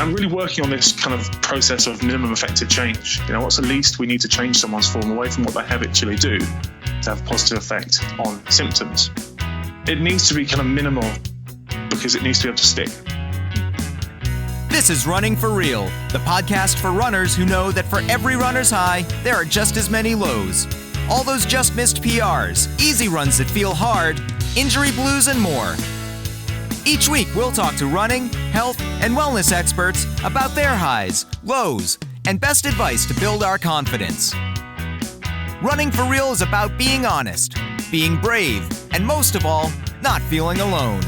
I'm really working on this kind of process of minimum effective change. What's the least we need to change someone's form away from what they habitually do to have a positive effect on symptoms. It needs to be kind of minimal because it needs to be able to stick. This is Running for Real, the podcast for runners who know that for every runner's high, there are just as many lows. All those just missed PRs, easy runs that feel hard, injury blues, and more. Each week, we'll talk to running, health, and wellness experts about their highs, lows, and best advice to build our confidence. Running for Real is about being honest, being brave, and most of all, not feeling alone.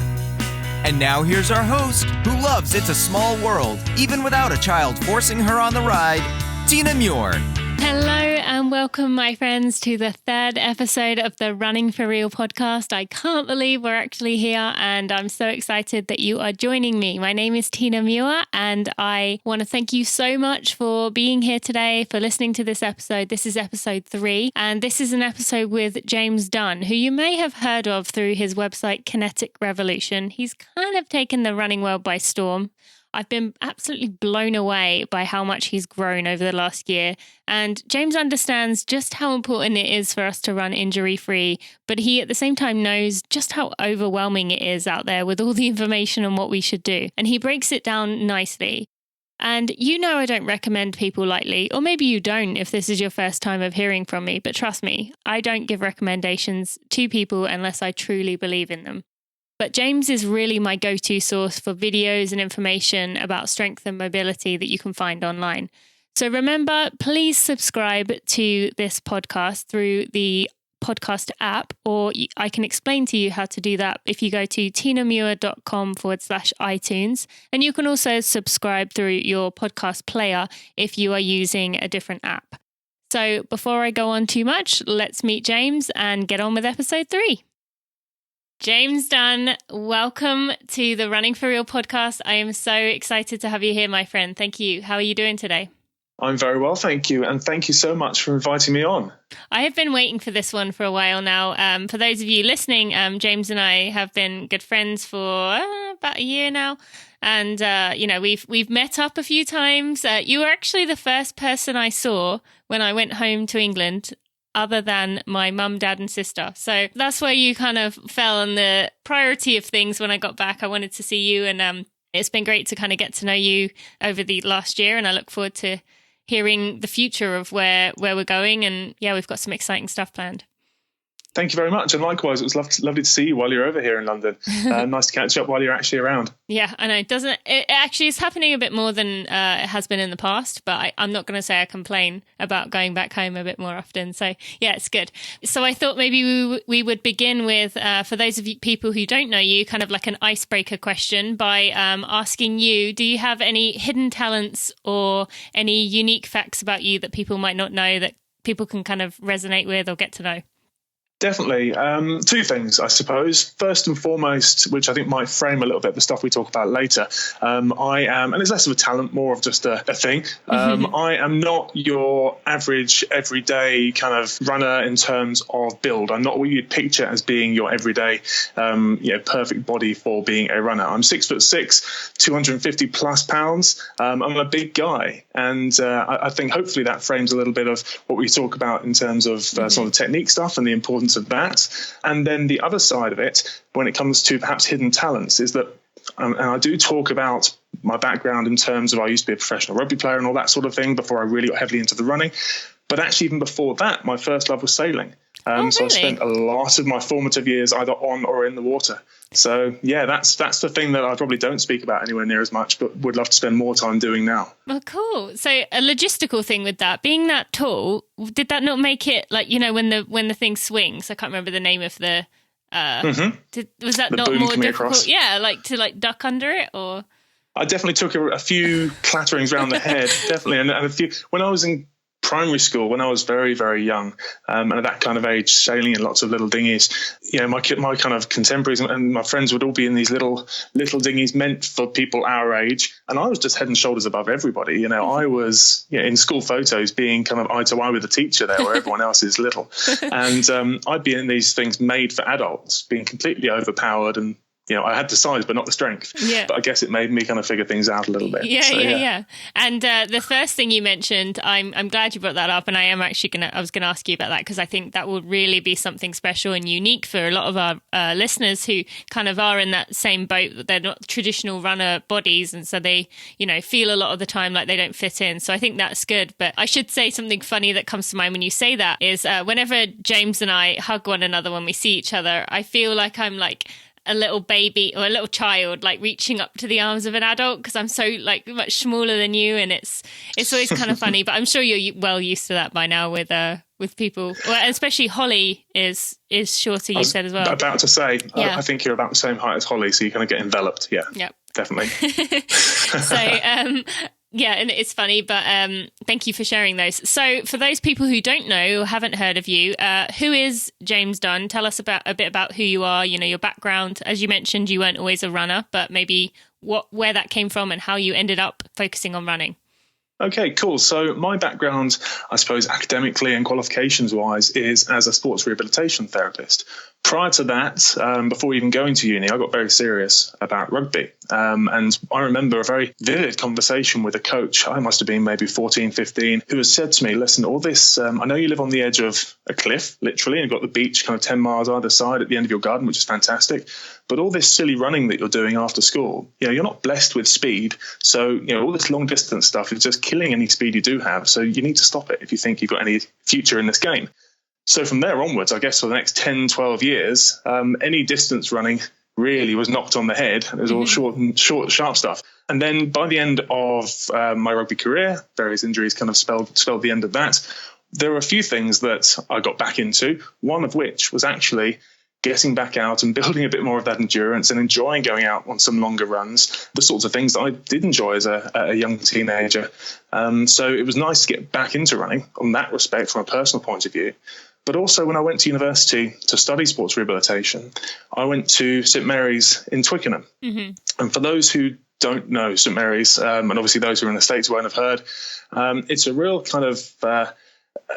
And now here's our host, who loves It's a Small World, even without a child forcing her on the ride, Tina Muir. Hello and welcome, my friends, to the third episode of the Running for Real podcast. I can't believe we're actually here, and I'm so excited that you are joining me. My name is Tina Muir, and I want to thank you so much for being here today, for listening to this episode. This is episode 3, and this is an episode with James Dunne, who you may have heard of through his website, Kinetic Revolution. He's kind of taken the running world by storm. I've been absolutely blown away by how much he's grown over the last year. And James understands just how important it is for us to run injury-free, but he at the same time knows just how overwhelming it is out there with all the information on what we should do. And he breaks it down nicely. And I don't recommend people lightly, or maybe you don't if this is your first time of hearing from me, but trust me, I don't give recommendations to people unless I truly believe in them. But James is really my go-to source for videos and information about strength and mobility that you can find online. So remember, please subscribe to this podcast through the podcast app, or I can explain to you how to do that if you go to tinamuir.com/iTunes. And you can also subscribe through your podcast player if you are using a different app. So before I go on too much, let's meet James and get on with episode 3. James Dunne, welcome to the Running for Real podcast. I am so excited to have you here, my friend. Thank you. How are you doing today? I'm very well, thank you. And thank you so much for inviting me on. I have been waiting for this one for a while now. For those of you listening, James and I have been good friends for about a year now. And, we've met up a few times. You were actually the first person I saw when I went home to England, other than my mum, dad, and sister. So that's where you kind of fell on the priority of things when I got back. I wanted to see you, and it's been great to kind of get to know you over the last year, and I look forward to hearing the future of where we're going. And yeah, we've got some exciting stuff planned. Thank you very much. And likewise, it was lovely to see you while you're over here in London. Nice to catch up while you're actually around. Yeah, I know. It actually is happening a bit more than it has been in the past, but I'm not going to say I complain about going back home a bit more often. So yeah, it's good. So I thought maybe we would begin with, for those of you people who don't know you, kind of like an icebreaker question by asking you, do you have any hidden talents or any unique facts about you that people might not know that people can kind of resonate with or get to know? Definitely. Two things, I suppose. First and foremost, which I think might frame a little bit the stuff we talk about later, I am, and it's less of a talent, more of just a thing. I am not your average, everyday kind of runner in terms of build. I'm not what you'd picture as being your everyday, perfect body for being a runner. I'm 6'6", 250 plus pounds. I'm a big guy. And I think hopefully that frames a little bit of what we talk about in terms of some of the technique stuff and the importance of that. And then the other side of it, when it comes to perhaps hidden talents, is that, and I do talk about my background in terms of I used to be a professional rugby player and all that sort of thing before I really got heavily into the running. But actually, even before that, my first love was sailing. Really? So I spent a lot of my formative years either on or in the water. So yeah, that's the thing that I probably don't speak about anywhere near as much, but would love to spend more time doing now. Well, cool. So a logistical thing with that, being that tall, did that not make it like, when the thing swings? I can't remember the name of the. Was that the not boom more coming difficult? Across. Yeah, like to duck under it, or. I definitely took a few clatterings around the head, definitely, and a few when I was in primary school, when I was very, very young, and at that kind of age, sailing in lots of little dinghies, my kind of contemporaries and my friends would all be in these little dinghies meant for people our age, and I was just head and shoulders above everybody. I was in school photos being kind of eye to eye with the teacher there, where everyone else is little, and I'd be in these things made for adults, being completely overpowered and I had the size, but not the strength. Yeah. But I guess it made me kind of figure things out a little bit. Yeah. And the first thing you mentioned, I'm glad you brought that up, and I was going to ask you about that, because I think that will really be something special and unique for a lot of our listeners who kind of are in that same boat, that they're not traditional runner bodies, and so they, feel a lot of the time like they don't fit in. So I think that's good. But I should say something funny that comes to mind when you say that is whenever James and I hug one another when we see each other, I feel like I'm like a little baby or a little child, like reaching up to the arms of an adult, because I'm so like much smaller than you, and it's always kind of funny. But I'm sure you're well used to that by now with people. Well, especially Holly is shorter. You said as well. About to say, I think you're about the same height as Holly, so you kind of get enveloped. Yeah. Yep. Definitely. So. Yeah, and it's funny, but thank you for sharing those. So for those people who don't know or haven't heard of you, who is James Dunne? Tell us a bit about who you are, your background. As you mentioned, you weren't always a runner, but maybe where that came from and how you ended up focusing on running. Okay, cool. So my background, I suppose, academically and qualifications-wise, is as a sports rehabilitation therapist. Prior to that, before even going to uni, I got very serious about rugby. And I remember a very vivid conversation with a coach, I must have been maybe 14, 15, who has said to me, listen, all this, I know you live on the edge of a cliff, literally, and you've got the beach kind of 10 miles either side at the end of your garden, which is fantastic. But all this silly running that you're doing after school, you're not blessed with speed. So, all this long distance stuff is just killing any speed you do have. So you need to stop it if you think you've got any future in this game. So from there onwards, I guess for the next 10, 12 years, any distance running really was knocked on the head. It was all short, sharp stuff. And then by the end of my rugby career, various injuries kind of spelled the end of that. There were a few things that I got back into, one of which was actually getting back out and building a bit more of that endurance and enjoying going out on some longer runs, the sorts of things that I did enjoy as a young teenager. So it was nice to get back into running on that respect from a personal point of view. But also when I went to university to study sports rehabilitation, I went to St Mary's in Twickenham. Mm-hmm. And for those who don't know St Mary's, and obviously those who are in the States won't have heard, it's a real kind of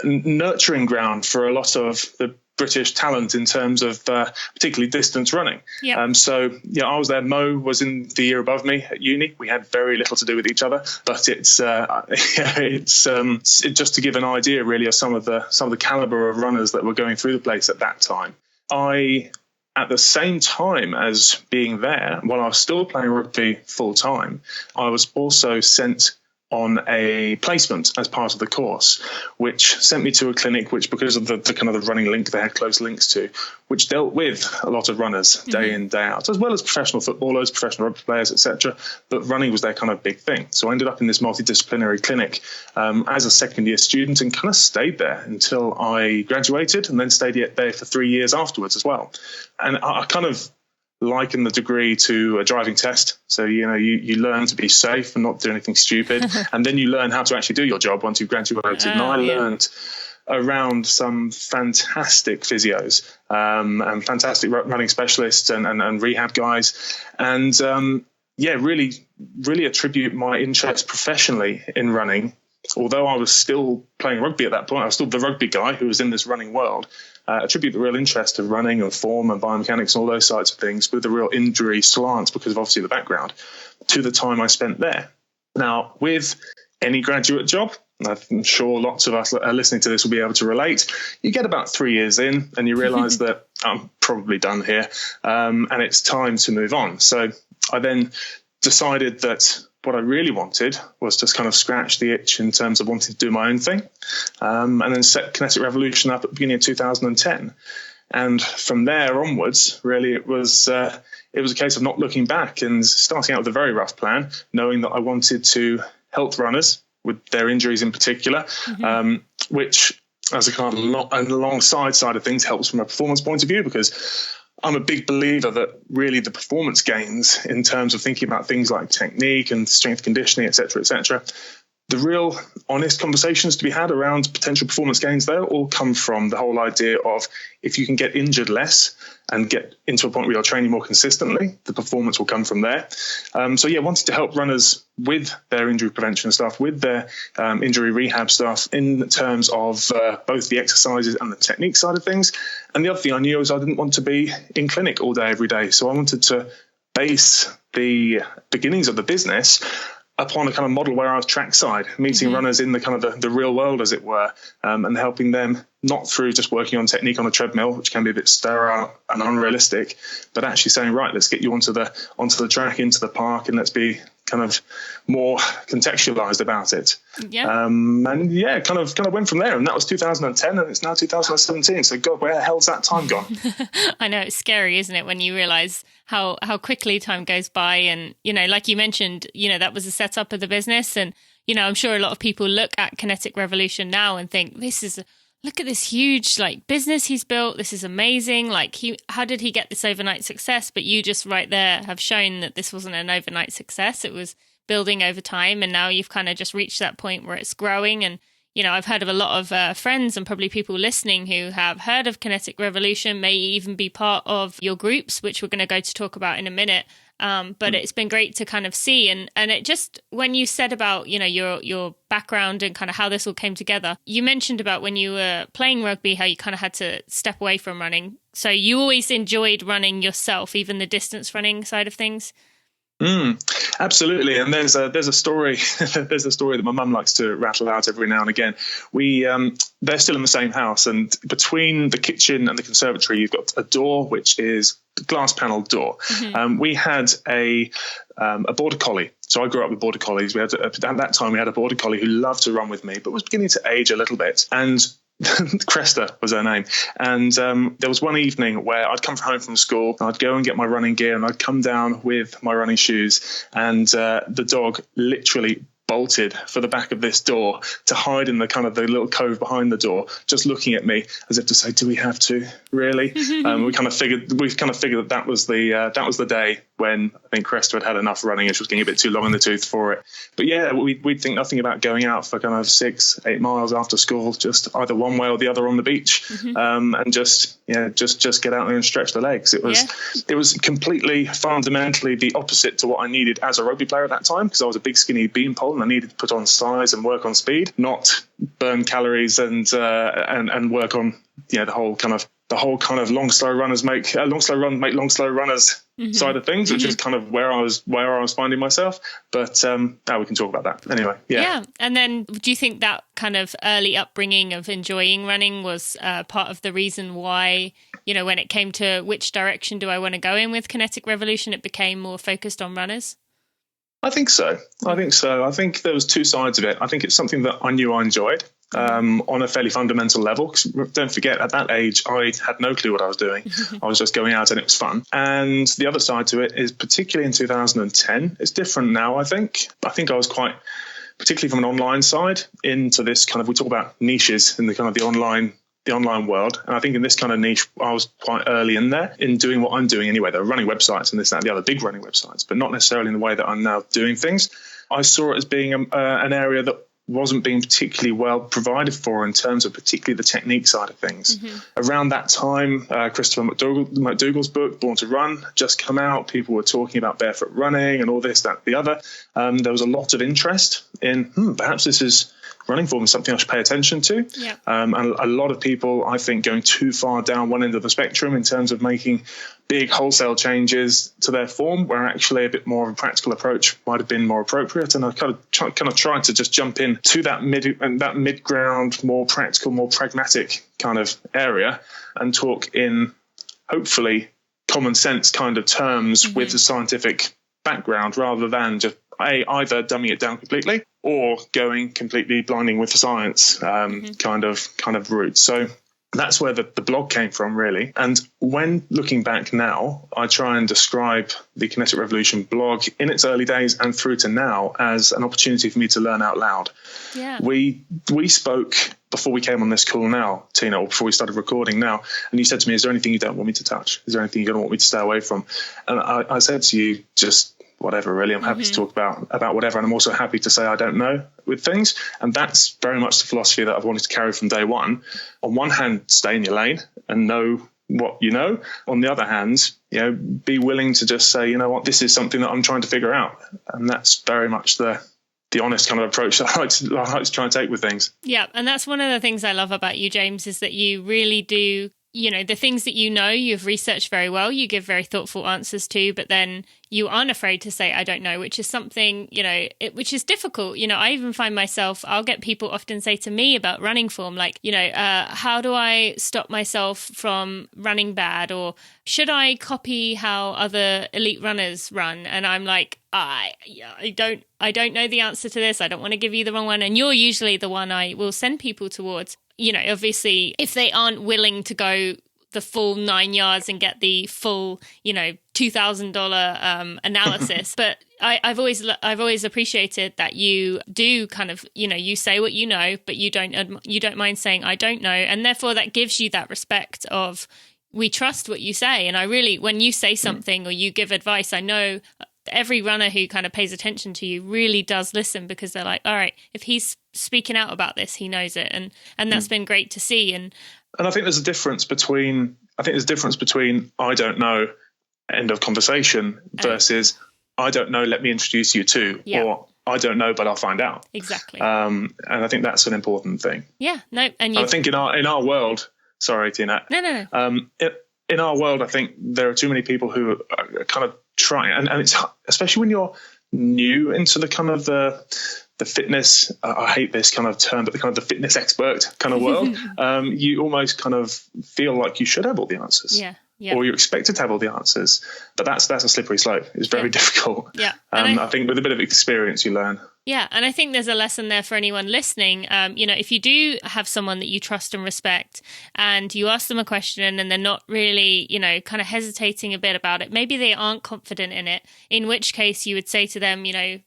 nurturing ground for a lot of the British talent in terms of particularly distance running. Yep. So I was there. Mo was in the year above me at uni. We had very little to do with each other, but it's just to give an idea really of some of the caliber of runners that were going through the place at that time. At the same time as being there, while I was still playing rugby full time, I was also sent on a placement as part of the course, which sent me to a clinic which, because of the kind of the running link they had close links to, which dealt with a lot of runners day in, day out, as well as professional footballers, professional rugby players, etc. But running was their kind of big thing. So I ended up in this multidisciplinary clinic as a second year student and kind of stayed there until I graduated, and then stayed there for 3 years afterwards as well. And I kind of liken the degree to a driving test. So, you learn to be safe and not do anything stupid. And then you learn how to actually do your job once you've graduated. And I learned around some fantastic physios and fantastic running specialists and rehab guys. And really, really attribute my interest professionally in running. Although I was still playing rugby at that point, I was still the rugby guy who was in this running world. Attribute the real interest of running and form and biomechanics and all those sorts of things with a real injury slant, because of obviously the background, to the time I spent there. Now, with any graduate job, I'm sure lots of us are listening to this will be able to relate, you get about 3 years in and you realise that I'm probably done here and it's time to move on. So I then decided that what I really wanted was just kind of scratch the itch in terms of wanting to do my own thing, and then set Kinetic Revolution up at the beginning of 2010. And from there onwards, really, it was a case of not looking back and starting out with a very rough plan, knowing that I wanted to help runners with their injuries in particular, which, as a kind of alongside side of things, helps from a performance point of view, because I'm a big believer that really the performance gains in terms of thinking about things like technique and strength conditioning, et cetera, the real honest conversations to be had around potential performance gains, though, all come from the whole idea of if you can get injured less and get into a point where you're training more consistently, the performance will come from there. Wanted to help runners with their injury prevention stuff, with their injury rehab stuff in terms of both the exercises and the technique side of things. And the other thing I knew was I didn't want to be in clinic all day, every day. So I wanted to base the beginnings of the business upon a kind of model where I was trackside, meeting runners in the kind of the real world, as it were, and helping them not through just working on technique on a treadmill, which can be a bit sterile and unrealistic, but actually saying, right, let's get you onto the track, into the park, and let's be kind of more contextualized about it. Kind of went from there. And that was 2010, and it's now 2017. So God, where the hell's that time gone? I know, it's scary, isn't it, when you realize how quickly time goes by. And, like you mentioned, that was the setup of the business. And, I'm sure a lot of people look at Kinetic Revolution now and think, look at this huge business he's built. This is amazing. How did he get this overnight success? But you just right there have shown that this wasn't an overnight success. It was building over time. And now you've kind of just reached that point where it's growing. And, I've heard of a lot of friends and probably people listening who have heard of Kinetic Revolution, may even be part of your groups, which we're going to go to talk about in a minute. But it's been great to kind of see. And it just, when you said about, your background and kind of how this all came together, you mentioned about when you were playing rugby, how you kind of had to step away from running. So you always enjoyed running yourself, even the distance running side of things? Absolutely. And there's a story that my mum likes to rattle out every now and again. They're still in the same house, and between the kitchen and the conservatory, you've got a door, which is the glass panelled door. We had a border collie. So I grew up with border collies. At that time, we had a border collie who loved to run with me, but was beginning to age a little bit. And Cresta was her name. And there was one evening where I'd come home from school, I'd go and get my running gear, and I'd come down with my running shoes, and the dog literally bolted for the back of this door to hide in the kind of the little cove behind the door, just looking at me as if to say, do we have to really? We kind of figured that was the day when I think Cresta had enough running and she was getting a bit too long in the tooth for it. But yeah, we'd think nothing about going out for kind of 6-8 miles after school, just either one way or the other on the beach, and just get out there and stretch the legs. It was completely fundamentally the opposite to what I needed as a rugby player at that time, because I was a big skinny beanpole and I needed to put on size and work on speed, not burn calories and work on the whole kind of long slow runners make long slow runners side of things, which is kind of where I was finding myself. But now we can talk about that anyway. Yeah. And then do you think that kind of early upbringing of enjoying running was part of the reason why, when it came to which direction do I want to go in with Kinetic Revolution, it became more focused on runners? I think so. I think there was two sides of it. I think it's something that I knew I enjoyed on a fairly fundamental level. 'Cause don't forget, at that age, I had no clue what I was doing. I was just going out and it was fun. And the other side to it is, particularly in 2010, it's different now, I think. I think I was quite, particularly from an online side, into this kind of, we talk about niches in the kind of the online world. And I think in this kind of niche, I was quite early in there in doing what I'm doing anyway. There are running websites and this, that, and the other, big running websites, but not necessarily in the way that I'm now doing things. I saw it as being an area that wasn't being particularly well provided for in terms of particularly the technique side of things. Around that time, Christopher McDougall's book, Born to Run, just come out. People were talking about barefoot running and all this, that, the other. There was a lot of interest in, perhaps this is running form is something I should pay attention to. And a lot of people, I think, going too far down one end of the spectrum in terms of making big wholesale changes to their form, where actually a bit more of a practical approach might have been more appropriate. And I kind of tried to just jump in to that mid ground, more practical, more pragmatic kind of area, and talk in hopefully common sense kind of terms with a scientific background, rather than just either dumbing it down completely or going completely blinding with the science kind of route. So that's where the blog came from, really. And when looking back now, I try and describe the Kinetic Revolution blog in its early days and through to now as an opportunity for me to learn out loud. We spoke before we came on this call now, Tina, or before we started recording now, and you said to me, is there anything you don't want me to touch? Is there anything you don't want me to stay away from? And I said to you, just whatever, really. I'm happy to talk about whatever. And I'm also happy to say I don't know with things. And that's very much the philosophy that I've wanted to carry from day one. On one hand, stay in your lane and know what you know. On the other hand, be willing to just say, you know what, this is something that I'm trying to figure out. And that's very much the honest kind of approach that I like to try and take with things. Yeah. And that's one of the things I love about you, James, is that you really do, the things that you've researched very well, you give very thoughtful answers to, but then you aren't afraid to say, I don't know, which is something, which is difficult. I even find myself, I'll get people often say to me about running form, like, how do I stop myself from running bad? Or should I copy how other elite runners run? And I'm like, I don't know the answer to this. I don't want to give you the wrong one. And you're usually the one I will send people towards. Obviously, if they aren't willing to go the full 9 yards and get the full, $2,000 analysis. But I've always appreciated that you do kind of, you say what you know, but you don't mind saying I don't know, and therefore that gives you that respect of we trust what you say. And I really, when you say something or you give advice, I know every runner who kind of pays attention to you really does listen, because they're like, all right, if he's speaking out about this, he knows it. And that's been great to see. And I think there's a difference between I don't know, end of conversation, versus I don't know, let me introduce you to, or I don't know, but I'll find out. Exactly. And I think that's an important thing. Yeah. No. And I think in our world, sorry, Tina. No. In our world, I think there are too many people who are kind of trying, and it's especially when you're new into the kind of the fitness, I hate this kind of term, but the kind of the fitness expert kind of world, you almost kind of feel like you should have all the answers. Yeah. Or you're expected to have all the answers. But that's a slippery slope. It's very difficult. Yeah. I think with a bit of experience, you learn. Yeah. And I think there's a lesson there for anyone listening. If you do have someone that you trust and respect and you ask them a question and they're not really, kind of hesitating a bit about it, maybe they aren't confident in it, in which case you would say to them,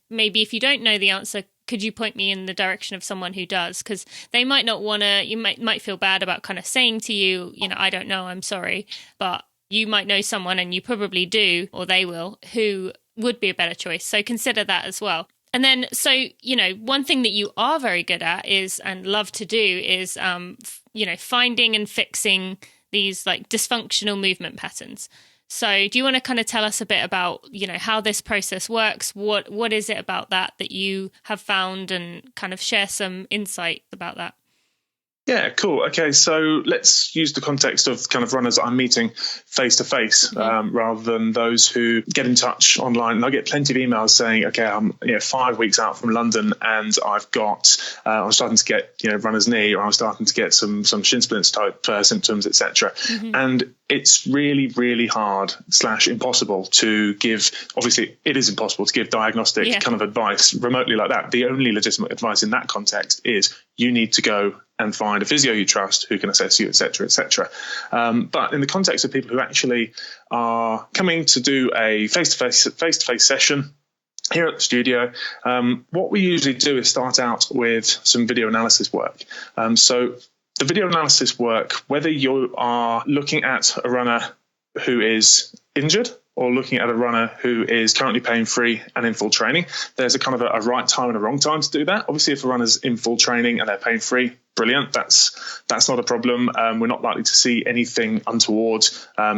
maybe if you don't know the answer, could you point me in the direction of someone who does? Because they might not want to, you might feel bad about kind of saying to you, I don't know, I'm sorry. But you might know someone, and you probably do, or they will, who would be a better choice. So consider that as well. And then, so, one thing that you are very good at and love to do is, finding and fixing these like dysfunctional movement patterns. So do you want to kind of tell us a bit about, how this process works? What is it about that you have found, and kind of share some insight about that? Yeah, cool. Okay, so let's use the context of kind of runners that I'm meeting face to face, rather than those who get in touch online. And I get plenty of emails saying, okay, I'm 5 weeks out from London, and I've got I'm starting to get runner's knee, or I'm starting to get some shin splints type symptoms, etc. And it's really, really hard / impossible to give. Obviously, it is impossible to give diagnostic kind of advice remotely like that. The only legitimate advice in that context is you need to go and find a physio you trust who can assess you, etc., etc. But in the context of people who actually are coming to do a face-to-face session here at the studio, what we usually do is start out with some video analysis work. So the video analysis work, whether you are looking at a runner who is injured or looking at a runner who is currently pain-free and in full training, there's a kind of a right time and a wrong time to do that. Obviously, if a runner's in full training and they're pain-free, brilliant. That's not a problem. We're not likely to see anything untoward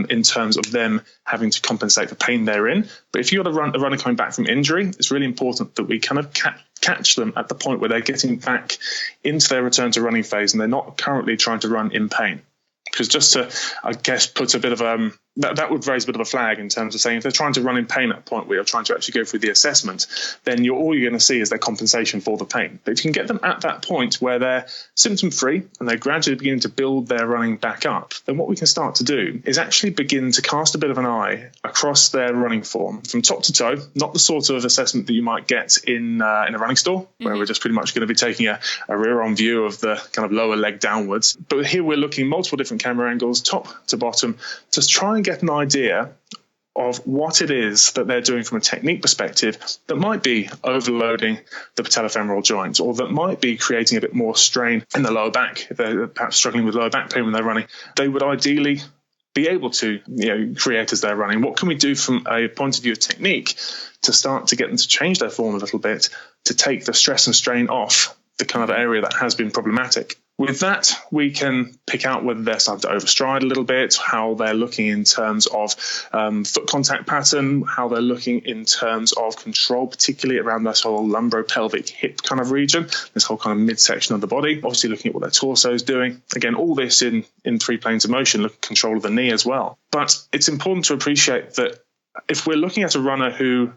in terms of them having to compensate for pain they're in. But if you're a runner coming back from injury, it's really important that we kind of catch them at the point where they're getting back into their return to running phase and they're not currently trying to run in pain. Because just to, I guess, put a bit of that would raise a bit of a flag in terms of saying if they're trying to run in pain at a point where you're trying to actually go through the assessment, then all you're going to see is their compensation for the pain. But if you can get them at that point where they're symptom-free and they're gradually beginning to build their running back up, then what we can start to do is actually begin to cast a bit of an eye across their running form from top to toe, not the sort of assessment that you might get in a running store, where we're just pretty much going to be taking a rear-on view of the kind of lower leg downwards. But here we're looking multiple different camera angles, top to bottom, to try and get an idea of what it is that they're doing from a technique perspective that might be overloading the patellofemoral joint, or that might be creating a bit more strain in the lower back. If they're perhaps struggling with lower back pain when they're running, they would ideally be able to create as they're running? What can we do from a point of view of technique to start to get them to change their form a little bit, to take the stress and strain off the kind of area that has been problematic? With that, we can pick out whether they're starting to overstride a little bit, how they're looking in terms of foot contact pattern, how they're looking in terms of control, particularly around this whole lumbopelvic hip kind of region, this whole kind of midsection of the body. Obviously looking at what their torso is doing. Again, all this in 3 planes of motion, look at control of the knee as well. But it's important to appreciate that if we're looking at a runner who,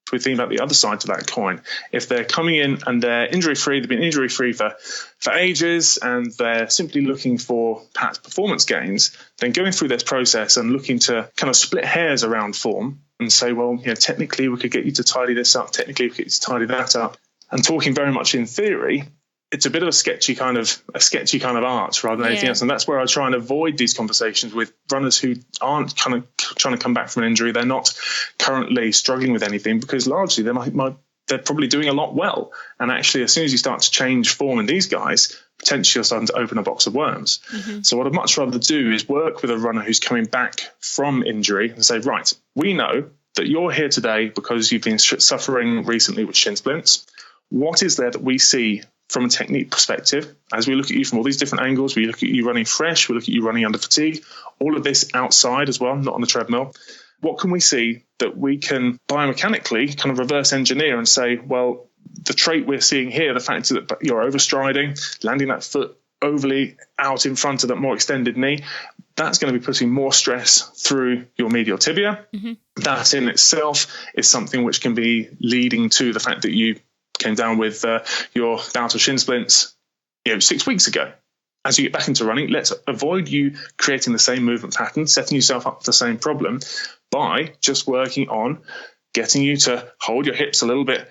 if we think about the other side to that coin, if they're coming in and they're injury-free, they've been injury-free for ages, and they're simply looking for perhaps performance gains, then going through this process and looking to kind of split hairs around form and say, well, technically we could get you to tidy this up, technically we could get you to tidy that up, and talking very much in theory, it's a bit of a sketchy kind of art rather than anything else. And that's where I try and avoid these conversations with runners who aren't kind of trying to come back from an injury. They're not currently struggling with anything, because largely they're probably doing a lot well. And actually, as soon as you start to change form in these guys, potentially you're starting to open a box of worms. Mm-hmm. So what I'd much rather do is work with a runner who's coming back from injury and say, right, we know that you're here today because you've been suffering recently with shin splints. What is there that we see from a technique perspective, as we look at you from all these different angles? We look at you running fresh, we look at you running under fatigue, all of this outside as well, not on the treadmill. What can we see that we can biomechanically kind of reverse engineer and say, well, the trait we're seeing here, the fact that you're overstriding, landing that foot overly out in front of that more extended knee, that's going to be putting more stress through your medial tibia. Mm-hmm. That in itself is something which can be leading to the fact that you came down with your bout of shin splints 6 weeks ago. As you get back into running, let's avoid you creating the same movement pattern, setting yourself up for the same problem, by just working on getting you to hold your hips a little bit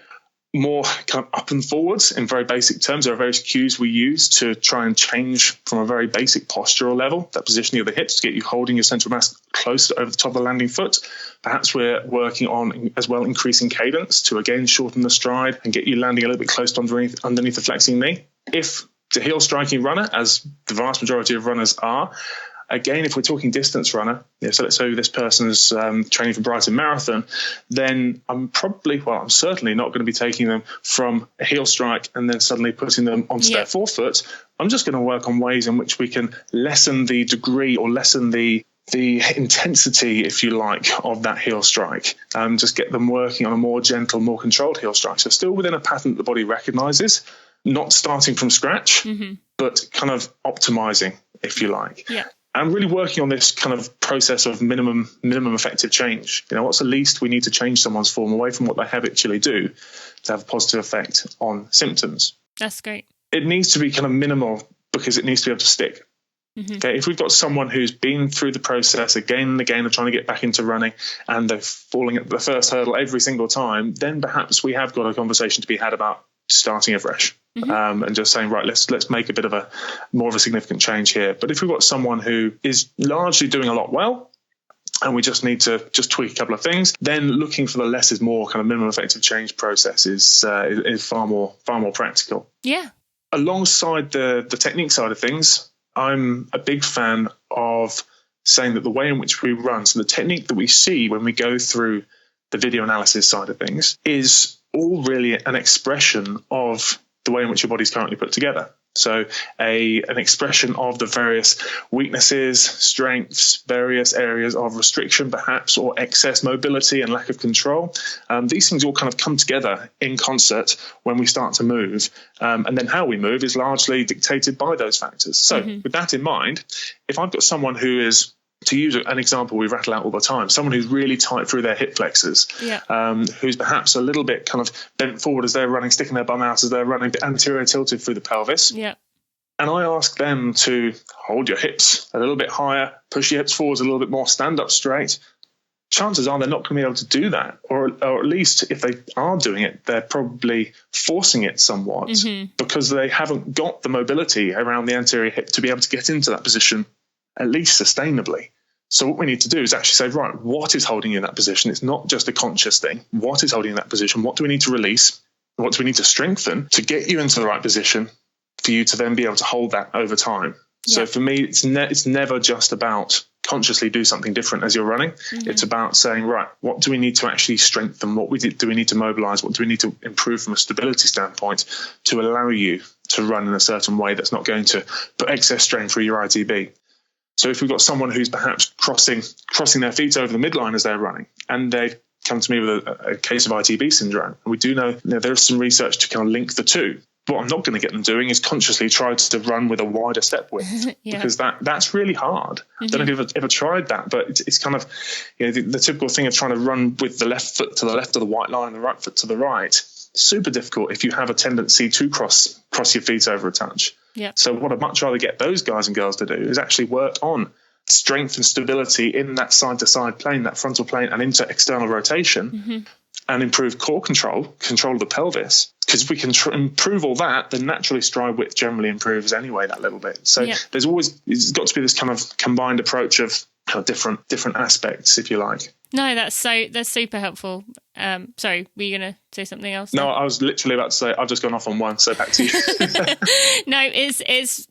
more kind of up and forwards in very basic terms. There are various cues we use to try and change from a very basic postural level, that positioning of the hips, to get you holding your central mass close over the top of the landing foot. Perhaps we're working on as well increasing cadence to again shorten the stride and get you landing a little bit close to underneath the flexing knee. If the heel striking runner, as the vast majority of runners are, again, if we're talking distance runner, so let's say this person's training for Brighton Marathon, then I'm certainly not going to be taking them from a heel strike and then suddenly putting them onto their forefoot. I'm just going to work on ways in which we can lessen the degree or lessen the intensity, if you like, of that heel strike. Just get them working on a more gentle, more controlled heel strike. So still within a pattern that the body recognizes, not starting from scratch, but kind of optimizing, if you like. Yeah. I'm really working on this kind of process of minimum effective change. What's the least we need to change someone's form away from what they habitually do to have a positive effect on symptoms? That's great. It needs to be kind of minimal because it needs to be able to stick. Mm-hmm. Okay, if we've got someone who's been through the process again and again of trying to get back into running and they're falling at the first hurdle every single time, then perhaps we have got a conversation to be had about starting afresh. Mm-hmm. And just saying, right, let's make a bit of more of a significant change here. But if we've got someone who is largely doing a lot well, and we just need to just tweak a couple of things, then looking for the less is more kind of minimum effective change process is far more practical. Yeah. Alongside the technique side of things, I'm a big fan of saying that the way in which we run, so the technique that we see when we go through the video analysis side of things, is all really an expression of the way in which your body's currently put together. So an expression of the various weaknesses, strengths, various areas of restriction perhaps, or excess mobility and lack of control. These things all kind of come together in concert when we start to move. And then how we move is largely dictated by those factors. So with that in mind, if I've got someone who is, to use an example we rattle out all the time, someone who's really tight through their hip flexors, who's perhaps a little bit kind of bent forward as they're running, sticking their bum out as they're running, but anterior tilted through the pelvis. Yeah. And I ask them to hold your hips a little bit higher, push your hips forwards a little bit more, stand up straight. Chances are they're not going to be able to do that. Or at least if they are doing it, they're probably forcing it somewhat because they haven't got the mobility around the anterior hip to be able to get into that position, at least sustainably. So what we need to do is actually say, right, what is holding you in that position? It's not just a conscious thing. What is holding you in that position? What do we need to release? What do we need to strengthen to get you into the right position for you to then be able to hold that over time? Yeah. So for me, it's never just about consciously do something different as you're running. Mm-hmm. It's about saying, right, what do we need to actually strengthen? What do we need to mobilize? What do we need to improve from a stability standpoint to allow you to run in a certain way that's not going to put excess strain through your ITB? So if we've got someone who's perhaps crossing their feet over the midline as they're running, and they've come to me with a case of ITB syndrome, and we do know there's some research to kind of link the two. What I'm not going to get them doing is consciously try to run with a wider step width because that's really hard. Mm-hmm. I don't know if you've ever tried that, but it's kind of the typical thing of trying to run with the left foot to the left of the white line and the right foot to the right. Super difficult if you have a tendency to cross your feet over a touch. Yeah. So what I'd much rather get those guys and girls to do is actually work on strength and stability in that side-to-side plane, that frontal plane, and into external rotation, and improve core control of the pelvis. Because if we can improve all that, then naturally stride width generally improves anyway that little bit. So it's got to be this kind of combined approach of different aspects, if you like. No, that's super helpful. Sorry, were you going to say something else? No, I was literally about to say I've just gone off on one, so back to you. No,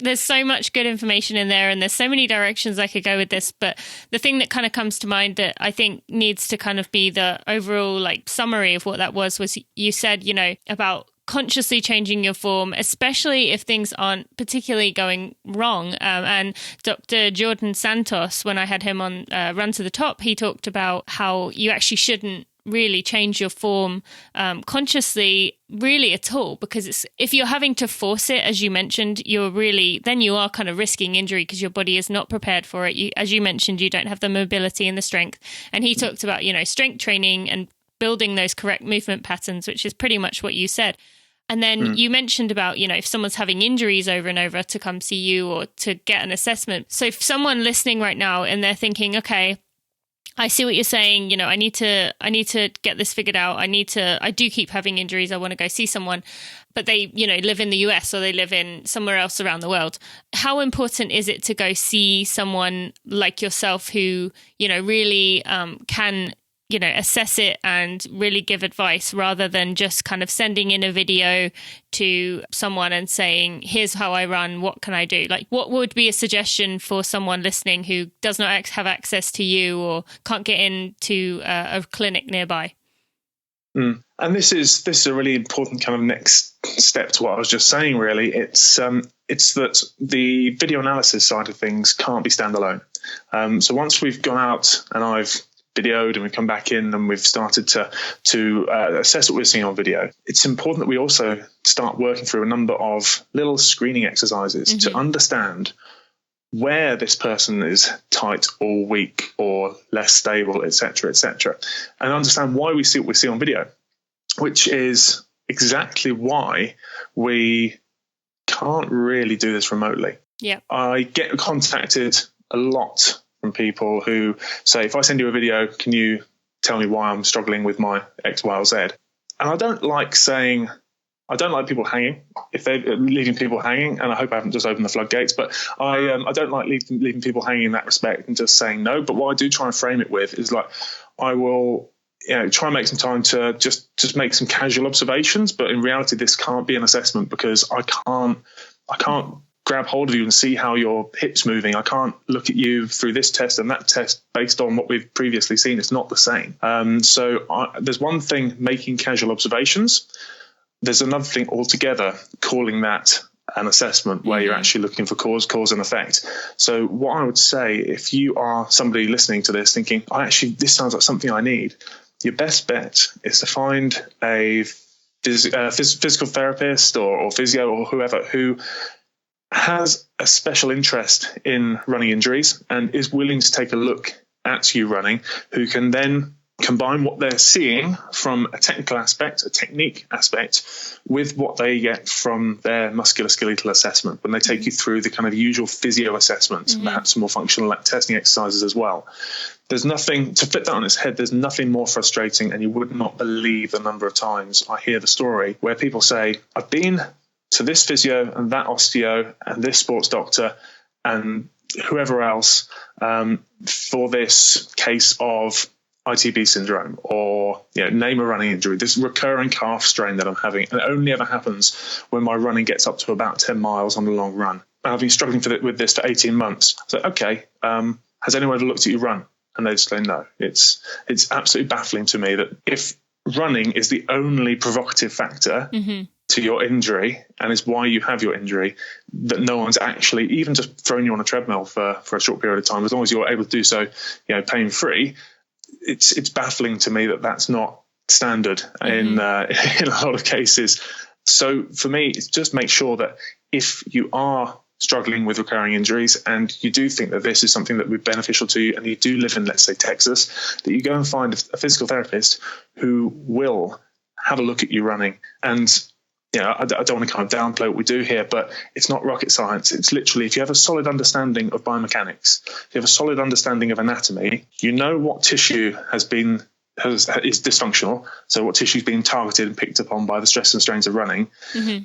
there's so much good information in there, and there's so many directions I could go with this. But the thing that kind of comes to mind that I think needs to kind of be the overall summary of what that was you said, about consciously changing your form, especially if things aren't particularly going wrong. And Dr. Jordan Santos, when I had him on Run to the Top, he talked about how you actually shouldn't really change your form consciously really at all, because if you're having to force it, as you mentioned, you are kind of risking injury because your body is not prepared for it. As you mentioned, you don't have the mobility and the strength. And he talked about, strength training and building those correct movement patterns, which is pretty much what you said. And then you mentioned about, if someone's having injuries over and over to come see you or to get an assessment. So if someone listening right now and they're thinking, okay, I see what you're saying, I need to get this figured out. I do keep having injuries. I want to go see someone, but they, live in the US or they live in somewhere else around the world. How important is it to go see someone like yourself who, really can assess it and really give advice rather than just kind of sending in a video to someone and saying, here's how I run, what can I do? What would be a suggestion for someone listening who does not have access to you or can't get into a clinic nearby? And this is a really important kind of next step to what I was just saying, really. It's that the video analysis side of things can't be standalone. So once we've gone out and I've videoed and we come back in and we've started to assess what we're seeing on video, it's important that we also start working through a number of little screening exercises to understand where this person is tight or weak or less stable, etc., and understand why we see what we see on video, which is exactly why we can't really do this remotely. Yeah, I get contacted a lot from people who say, if I send you a video, can you tell me why I'm struggling with my X, Y, or Z? And I don't like people hanging, if they're leaving people hanging, and I hope I haven't just opened the floodgates, but I don't like leaving people hanging in that respect and just saying no. But what I do try and frame it with is I will try and make some time to just make some casual observations, but in reality this can't be an assessment because I can't grab hold of you and see how your hip's moving. I can't look at you through this test and that test based on what we've previously seen. It's not the same. So there's one thing making casual observations. There's another thing altogether calling that an assessment where you're actually looking for cause and effect. So what I would say, if you are somebody listening to this thinking, this sounds like something I need, your best bet is to find a physical therapist or physio or whoever who has a special interest in running injuries and is willing to take a look at you running, who can then combine what they're seeing from a technical aspect, a technique aspect, with what they get from their musculoskeletal assessment when they take you through the kind of usual physio assessment, perhaps more functional testing exercises as well. There's nothing, to flip that on its head, there's nothing more frustrating, and you would not believe the number of times I hear the story where people say, I've been to this physio and that osteo and this sports doctor and whoever else for this case of ITB syndrome or name a running injury, this recurring calf strain that I'm having, and it only ever happens when my running gets up to about 10 miles on a long run. I've been struggling with this for 18 months. So, okay, has anyone ever looked at you run? And they'd say no. It's absolutely baffling to me that if running is the only provocative factor to your injury and is why you have your injury, that no one's actually even just thrown you on a treadmill for a short period of time, as long as you're able to do so, pain-free. It's baffling to me that that's not standard in a lot of cases. So for me, it's just make sure that if you are struggling with recurring injuries and you do think that this is something that would be beneficial to you and you do live in, let's say, Texas, that you go and find a physical therapist who will have a look at you running. And I don't want to kind of downplay what we do here, but it's not rocket science. It's literally, if you have a solid understanding of biomechanics, if you have a solid understanding of anatomy, you know what tissue is dysfunctional, so what tissue is being targeted and picked upon by the stress and strains of running,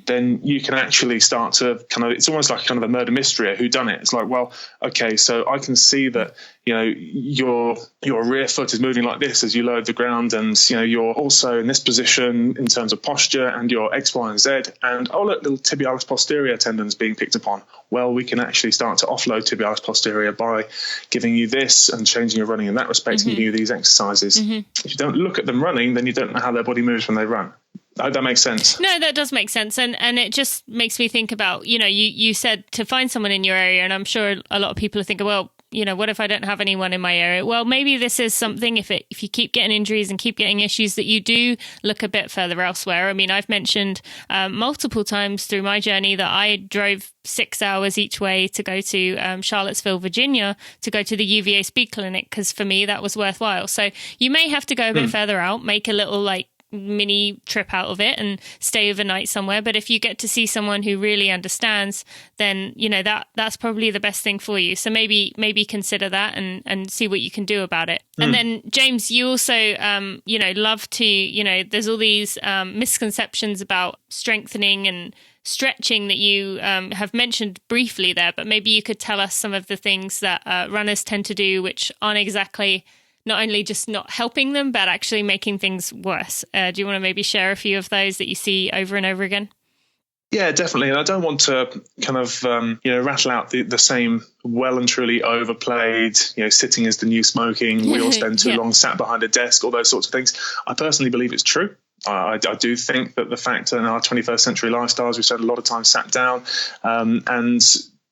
then you can actually start to it's almost like kind of a murder mystery, who done it. It's like, well, okay, so I can see that your rear foot is moving like this as you load the ground, and you're also in this position in terms of posture and your X, Y, and Z, and oh look, little tibialis posterior tendons being picked upon. Well, we can actually start to offload tibialis posterior by giving you this and changing your running in that respect and giving you these exercises. If you don't look at them running, then you don't know how their body moves when they run. I hope that makes sense. No, that does make sense. And it just makes me think about, you said to find someone in your area, and I'm sure a lot of people are thinking, well, what if I don't have anyone in my area? Well, maybe this is something, if you keep getting injuries and keep getting issues, that you do look a bit further elsewhere. I mean, I've mentioned multiple times through my journey that I drove 6 hours each way to go to Charlottesville, Virginia, to go to the UVA speed clinic, because for me that was worthwhile. So you may have to go a bit further out, make a little mini trip out of it and stay overnight somewhere. But if you get to see someone who really understands, then that's probably the best thing for you. So maybe consider that and see what you can do about it. And then James, you also love to there's all these misconceptions about strengthening and stretching that you have mentioned briefly there, but maybe you could tell us some of the things that runners tend to do which aren't exactly not only just not helping them, but actually making things worse. Do you want to maybe share a few of those that you see over and over again? Yeah, definitely. And I don't want to kind of, rattle out the same well and truly overplayed, sitting is the new smoking, we all spend too long sat behind a desk, all those sorts of things. I personally believe it's true. I do think that the fact that in our 21st century lifestyles, we spend a lot of time sat down, and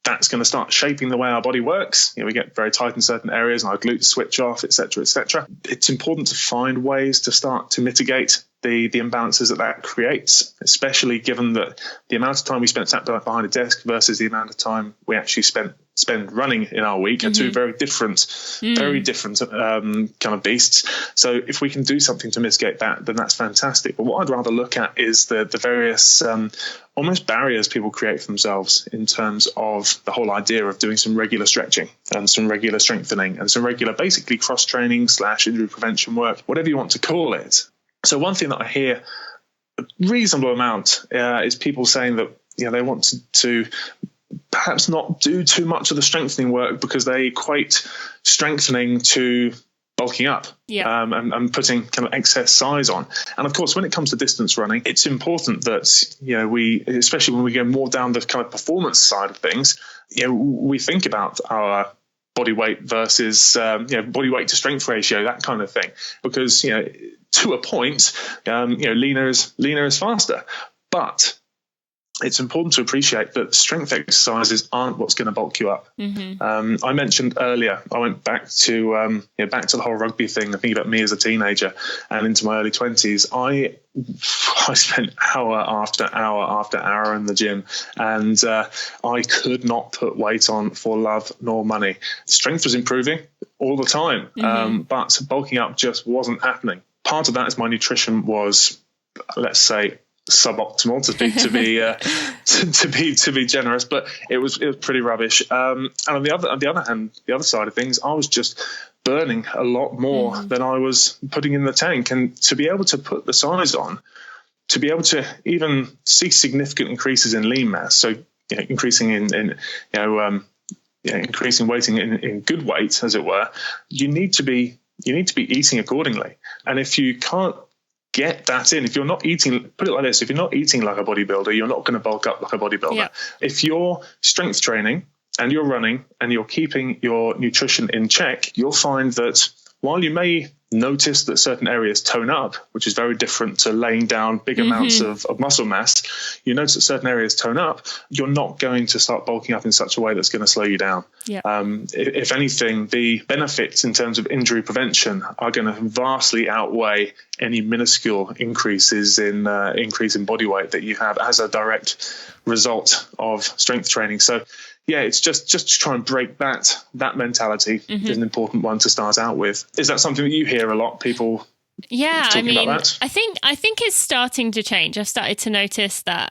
that's going to start shaping the way our body works. We get very tight in certain areas and our glutes switch off, et cetera, et cetera. It's important to find ways to start to mitigate the imbalances that creates, especially given that the amount of time we spent sat behind a desk versus the amount of time we actually spend running in our week are two very different kind of beasts. So if we can do something to mitigate that, then that's fantastic. But what I'd rather look at is the various almost barriers people create for themselves in terms of the whole idea of doing some regular stretching and some regular strengthening and some regular basically cross-training / injury prevention work, whatever you want to call it. So one thing that I hear a reasonable amount is people saying that they want to perhaps not do too much of the strengthening work because they equate strengthening to bulking up and putting kind of excess size on. And of course, when it comes to distance running, it's important that we, especially when we go more down the kind of performance side of things, we think about our body weight versus body weight to strength ratio, that kind of thing, because to a point, leaner is faster. But it's important to appreciate that strength exercises aren't what's going to bulk you up. I mentioned earlier, I went back to the whole rugby thing. I think about me as a teenager and into my early 20s. I spent hour after hour after hour in the gym, and I could not put weight on for love nor money. Strength was improving all the time, but bulking up just wasn't happening. Part of that is my nutrition was, let's say, suboptimal to be generous, but it was pretty rubbish. And on the other hand, the other side of things, I was just burning a lot more than I was putting in the tank. And to be able to put the size on, to be able to even see significant increases in lean mass, so increasing increasing weighting in good weight, as it were, you need to be eating accordingly. And if you can't get that in, if you're not eating, put it like this, if you're not eating like a bodybuilder, you're not going to bulk up like a bodybuilder. If you're strength training and you're running and you're keeping your nutrition in check, you'll find that while you may notice that certain areas tone up, which is very different to laying down big amounts of muscle mass, you notice that certain areas tone up, you're not going to start bulking up in such a way that's going to slow you down. Yeah. If anything, the benefits in terms of injury prevention are going to vastly outweigh any minuscule increases in body weight that you have as a direct result of strength training. So yeah, it's just to try and break that mentality is an important one to start out with. Is that something that you hear a lot, people? Yeah, I mean, about that? I think it's starting to change. I've started to notice that,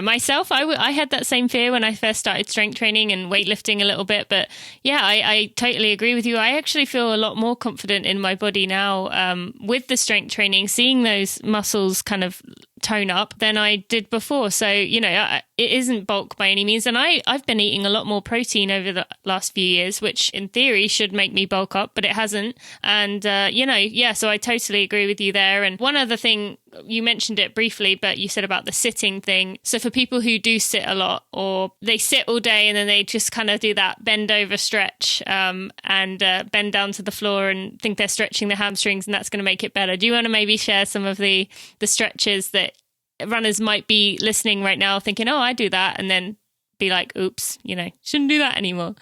myself, I had that same fear when I first started strength training and weightlifting a little bit. But yeah, I totally agree with you. I actually feel a lot more confident in my body now with the strength training, seeing those muscles kind of tone up than I did before. So, it isn't bulk by any means. And I've been eating a lot more protein over the last few years, which in theory should make me bulk up, but it hasn't. And, so I totally agree with you there. And one other thing, you mentioned it briefly, but you said about the sitting thing. So for people who do sit a lot, or they sit all day and then they just kind of do that bend over stretch and bend down to the floor and think they're stretching their hamstrings and that's going to make it better. Do you want to maybe share some of the stretches that runners might be listening right now thinking, oh, I do that, and then be like, oops, shouldn't do that anymore?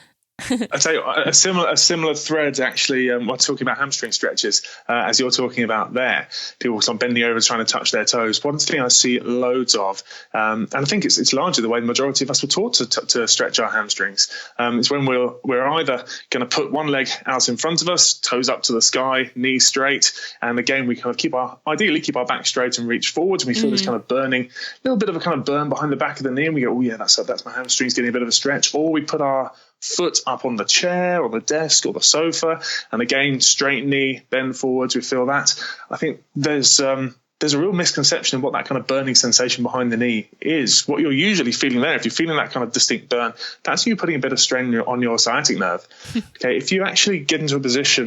I tell you, a similar thread actually. While talking about hamstring stretches, as you're talking about there, people sort of bending over trying to touch their toes. One thing I see loads of, and I think it's largely the way the majority of us were taught to stretch our hamstrings. Is when we're either going to put one leg out in front of us, toes up to the sky, knees straight, and again we kind of ideally keep our back straight and reach forwards, and we feel this kind of burning, little bit of a kind of burn behind the back of the knee, and we go, oh yeah, that's my hamstrings getting a bit of a stretch. Or we put our foot up on the chair or the desk or the sofa, and again straight knee, bend forwards, we feel that. I think there's a real misconception of what that kind of burning sensation behind the knee is. What you're usually feeling there, if you're feeling that kind of distinct burn, that's you putting a bit of strain on your sciatic nerve. Okay, if you actually get into a position,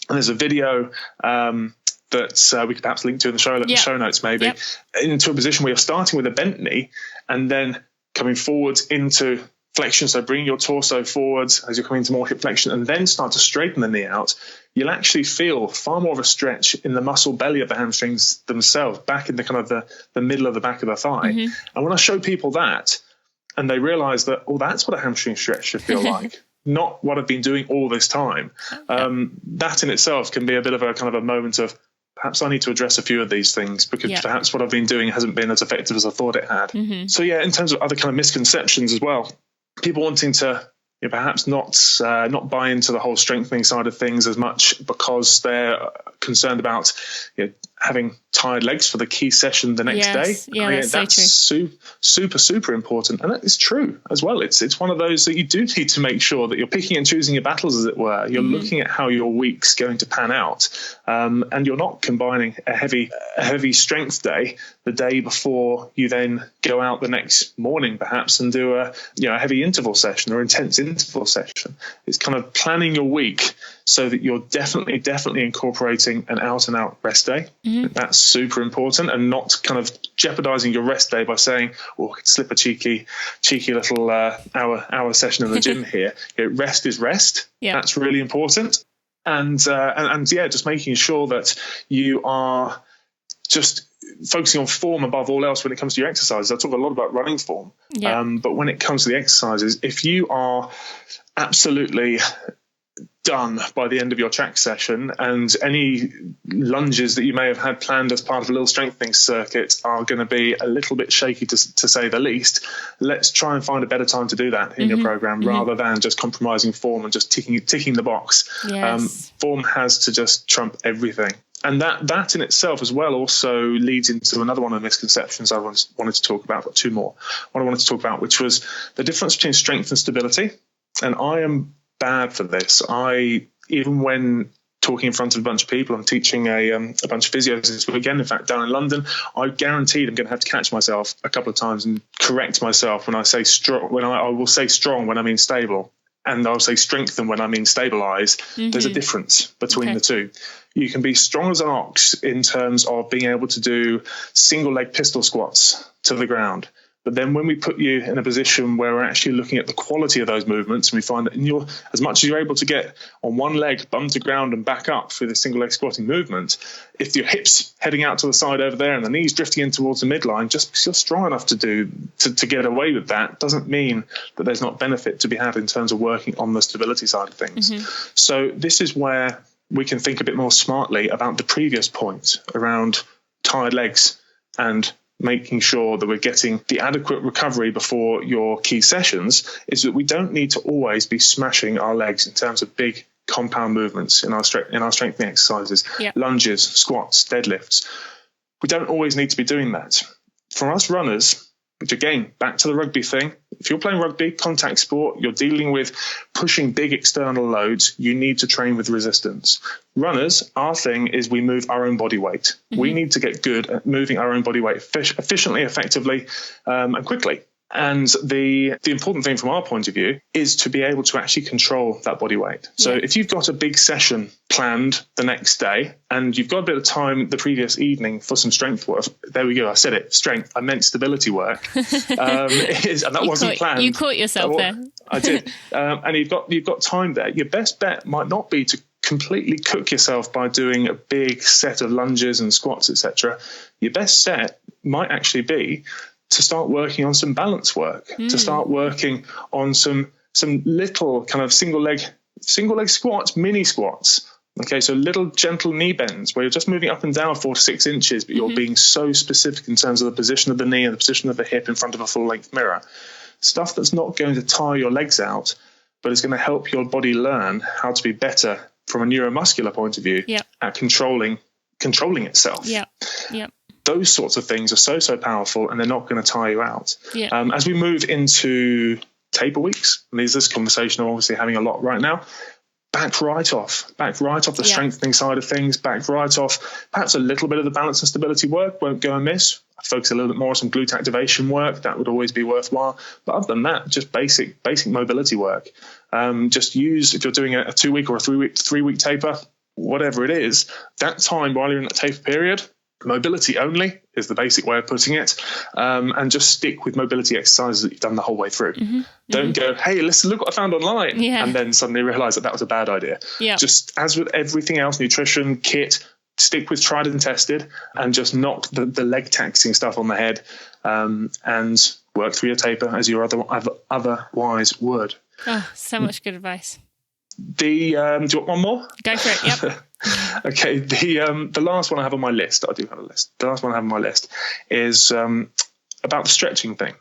and there's a video that we could perhaps link to in the show notes maybe, into a position where you're starting with a bent knee and then coming forwards into flexion, so bring your torso forwards as you're coming to more hip flexion, and then start to straighten the knee out, you'll actually feel far more of a stretch in the muscle belly of the hamstrings themselves, back in the kind of the middle of the back of the thigh. And when I show people that, and they realize that, oh, that's what a hamstring stretch should feel like, not what I've been doing all this time. That in itself can be a bit of a kind of a moment of, perhaps I need to address a few of these things because perhaps what I've been doing hasn't been as effective as I thought it had. So yeah, in terms of other kind of misconceptions as well, people wanting to perhaps not buy into the whole strengthening side of things as much because they're concerned about having tired legs for the key session the next day. Yeah, that's so true. Super important, and that is true as well. It's one of those that you do need to make sure that you're picking and choosing your battles, as it were. You're looking at how your week's going to pan out, and you're not combining a heavy strength day the day before you then go out the next morning perhaps and do a heavy interval session or intense interval session. It's kind of planning your week so that you're definitely incorporating an out-and-out rest day. That's super important, and not kind of jeopardizing your rest day by saying, I could slip a cheeky little hour session in the gym here. Rest is rest. Yeah. That's really important. And just making sure that you are just focusing on form above all else when it comes to your exercises. I talk a lot about running form, but when it comes to the exercises, if you are absolutely done by the end of your track session and any lunges that you may have had planned as part of a little strengthening circuit are going to be a little bit shaky to say the least, let's try and find a better time to do that in your program rather than just compromising form and just ticking the box. Form has to just trump everything. And that in itself as well also leads into another one of the misconceptions I wanted to talk about, but two more. One I wanted to talk about, which was the difference between strength and stability. And I am bad for this. Even when talking in front of a bunch of people, I'm teaching a bunch of physios this weekend, in fact, down in London, I guaranteed I'm going to have to catch myself a couple of times and correct myself when I say strong, when I will say strong when I mean stable. And I'll say strengthen when I mean stabilize. There's a difference between the two. You can be strong as an ox in terms of being able to do single leg pistol squats to the ground. But then when we put you in a position where we're actually looking at the quality of those movements, and we find that as much as you're able to get on one leg, bum to ground and back up through the single leg squatting movement, if your hips heading out to the side over there and the knees drifting in towards the midline, just because you're strong enough to get away with that doesn't mean that there's not benefit to be had in terms of working on the stability side of things. So this is where we can think a bit more smartly about the previous point around tired legs and making sure that we're getting the adequate recovery before your key sessions, is that we don't need to always be smashing our legs in terms of big compound movements in our strengthening exercises, lunges, squats, deadlifts. We don't always need to be doing that. For us runners, which again, back to the rugby thing, if you're playing rugby, contact sport, you're dealing with pushing big external loads, you need to train with resistance. Runners, our thing is we move our own body weight. We need to get good at moving our own body weight efficiently, effectively, and quickly. And the important thing from our point of view is to be able to actually control that body weight. So if you've got a big session planned the next day and you've got a bit of time the previous evening for some strength work, there we go, I said it, strength, I meant stability work. And that wasn't planned. You caught yourself there. I did. And you've got time there. Your best bet might not be to completely cook yourself by doing a big set of lunges and squats, etc. Your best set might actually be to start working on some balance work, to start working on some little kind of single leg squats, mini squats. Okay, so little gentle knee bends where you're just moving up and down 4 to 6 inches, but you're being so specific in terms of the position of the knee and the position of the hip in front of a full length mirror. Stuff that's not going to tire your legs out, but is going to help your body learn how to be better from a neuromuscular point of view at controlling itself. Those sorts of things are so powerful, and they're not going to tire you out. As we move into taper weeks, and this conversation I'm obviously having a lot right now, back right off the strengthening side of things, back right off. Perhaps a little bit of the balance and stability work won't go amiss. I focus a little bit more on some glute activation work. That would always be worthwhile. But other than that, just basic mobility work. Just use, if you're doing a 2-week or a 3-week taper, whatever it is, that time while you're in that taper period, mobility only is the basic way of putting it, and just stick with mobility exercises that you've done the whole way through. Don't go, hey, listen, look what I found online, and then suddenly realize that was a bad idea. Just as with everything else, nutrition, kit, stick with tried and tested, and just knock the leg taxing stuff on the head, and work through your taper as you otherwise would. Oh, so much good advice. Do you want one more? Go for it. Yep. Okay. The last one I have on my list, I do have a list. The last one I have on my list is about the stretching thing.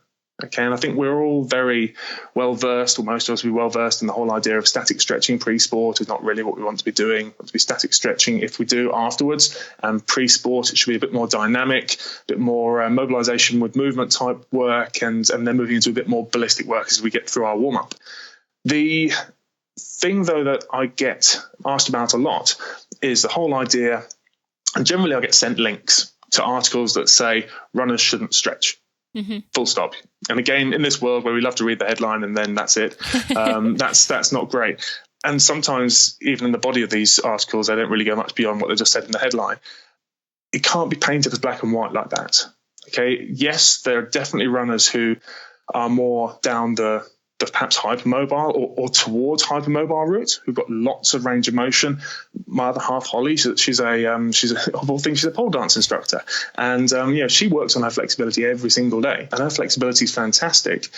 Okay. And I think we're all very well versed, or most of us will be well versed in the whole idea of static stretching pre-sport is not really what we want to be doing. We want to be static stretching if we do afterwards. And pre-sport, it should be a bit more dynamic, a bit more mobilization with movement type work, and then moving into a bit more ballistic work as we get through our warm-up. The thing, though, that I get asked about a lot is the whole idea, and generally I get sent links to articles that say runners shouldn't stretch. Full stop. And again, in this world where we love to read the headline and then that's it, that's not great. And sometimes even in the body of these articles, they don't really go much beyond what they just said in the headline. It can't be painted as black and white like that. Okay. Yes, there are definitely runners who are more down the perhaps hypermobile or towards hypermobile route, who've got lots of range of motion. My other half, Holly, she's of all things, she's a pole dance instructor, and she works on her flexibility every single day, and her flexibility is fantastic.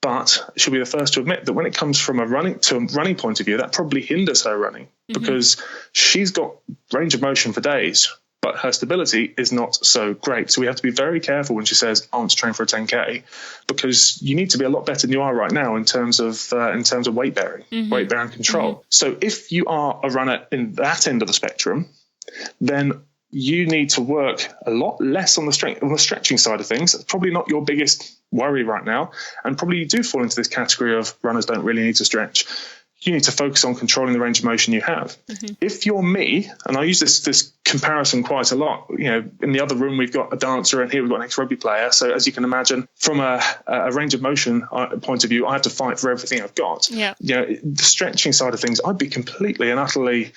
But she'll be the first to admit that when it comes from a running point of view, that probably hinders her running, because she's got range of motion for days, but her stability is not so great. So we have to be very careful when she says, I want to train for a 10K, because you need to be a lot better than you are right now in terms of weight bearing, weight bearing control. So if you are a runner in that end of the spectrum, then you need to work a lot less on the stretching side of things. That's probably not your biggest worry right now. And probably you do fall into this category of runners don't really need to stretch. You need to focus on controlling the range of motion you have. If you're me, and I use this comparison quite a lot, in the other room we've got a dancer and here we've got an ex-rugby player. So as you can imagine, from a range of motion point of view, I have to fight for everything I've got. The stretching side of things, I'd be completely and utterly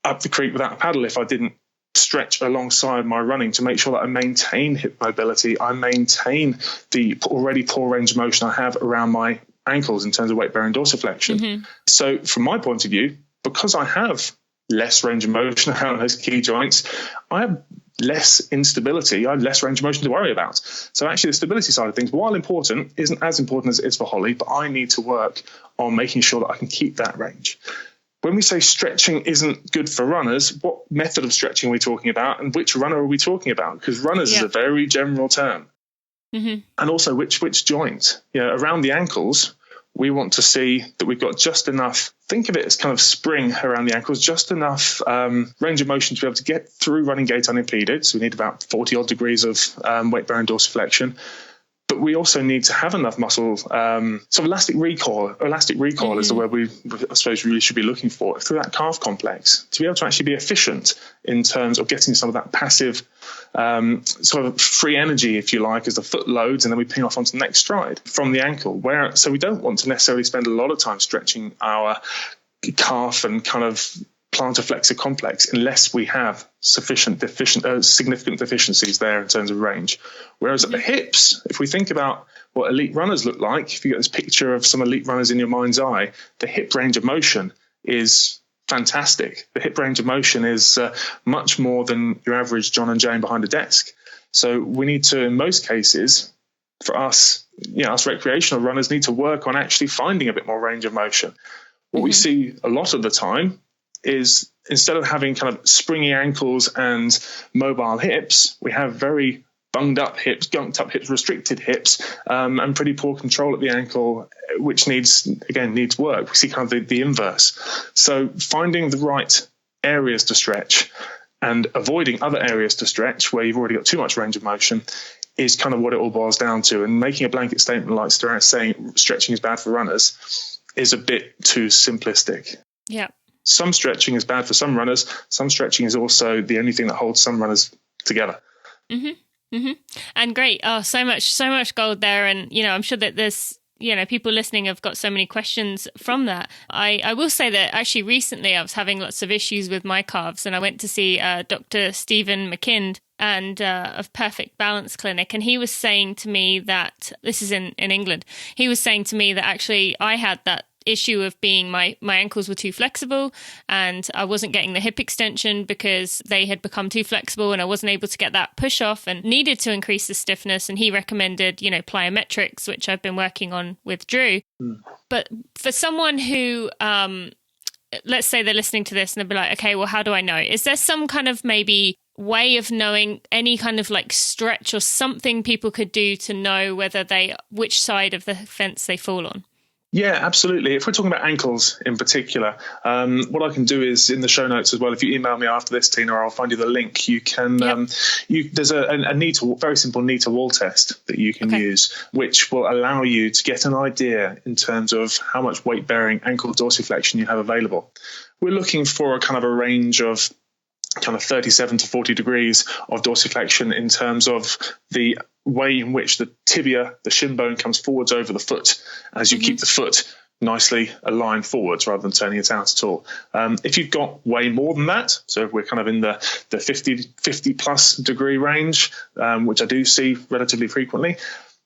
up the creek without a paddle if I didn't stretch alongside my running to make sure that I maintain hip mobility, I maintain the already poor range of motion I have around my ankles in terms of weight-bearing dorsiflexion. So from my point of view, because I have less range of motion around those key joints, I have less instability, I have less range of motion to worry about. So actually the stability side of things, while important, isn't as important as it is for Holly, but I need to work on making sure that I can keep that range. When we say stretching isn't good for runners, what method of stretching are we talking about, and which runner are we talking about? Because runners is a very general term. And also which joint. Around the ankles, we want to see that we've got just enough, think of it as kind of spring around the ankles, just enough range of motion to be able to get through running gait unimpeded. So we need about 40 odd degrees of weight-bearing dorsiflexion. But we also need to have enough muscle. So elastic recoil is the word I suppose really should be looking for through that calf complex to be able to actually be efficient in terms of getting some of that passive sort of free energy, if you like, as the foot loads and then we ping off onto the next stride from the ankle. So we don't want to necessarily spend a lot of time stretching our calf and kind of plantar flexor complex unless we have significant deficiencies there in terms of range. Whereas at the hips, if we think about what elite runners look like, if you get this picture of some elite runners in your mind's eye, the hip range of motion is fantastic. The hip range of motion is much more than your average John and Jane behind a desk. So we need to, in most cases, for us, us recreational runners need to work on actually finding a bit more range of motion. What we see a lot of the time is instead of having kind of springy ankles and mobile hips, we have very bunged up hips, gunked up hips, restricted hips, and pretty poor control at the ankle, which needs work. We see kind of the inverse. So finding the right areas to stretch and avoiding other areas to stretch where you've already got too much range of motion is kind of what it all boils down to. And making a blanket statement like saying stretching is bad for runners is a bit too simplistic. Yeah. Some stretching is bad for some runners. Some stretching is also the only thing that holds some runners together. And great. Oh, so much gold there. And, I'm sure that there's, people listening have got so many questions from that. I will say that actually recently I was having lots of issues with my calves and I went to see Dr. Stephen McKind and of Perfect Balance Clinic. And he was saying to me that, this is in England, he was saying to me that actually I had that issue of being my ankles were too flexible and I wasn't getting the hip extension because they had become too flexible and I wasn't able to get that push off and needed to increase the stiffness. And he recommended, plyometrics, which I've been working on with Drew. But for someone who, let's say they're listening to this and they'll be like, okay, well, how do I know? Is there some kind of maybe way of knowing any kind of like stretch or something people could do to know which side of the fence they fall on? Yeah, absolutely. If we're talking about ankles in particular, what I can do is in the show notes as well, if you email me after this, Tina, I'll find you the link. You can, there's a very simple knee to wall test that you can use, which will allow you to get an idea in terms of how much weight bearing ankle dorsiflexion you have available. We're looking for a kind of a range of kind of 37 to 40 degrees of dorsiflexion in terms of the way in which the tibia, the shin bone, comes forwards over the foot as you keep the foot nicely aligned forwards rather than turning it out at all. If you've got way more than that, so if we're kind of in the 50 plus degree range, which I do see relatively frequently,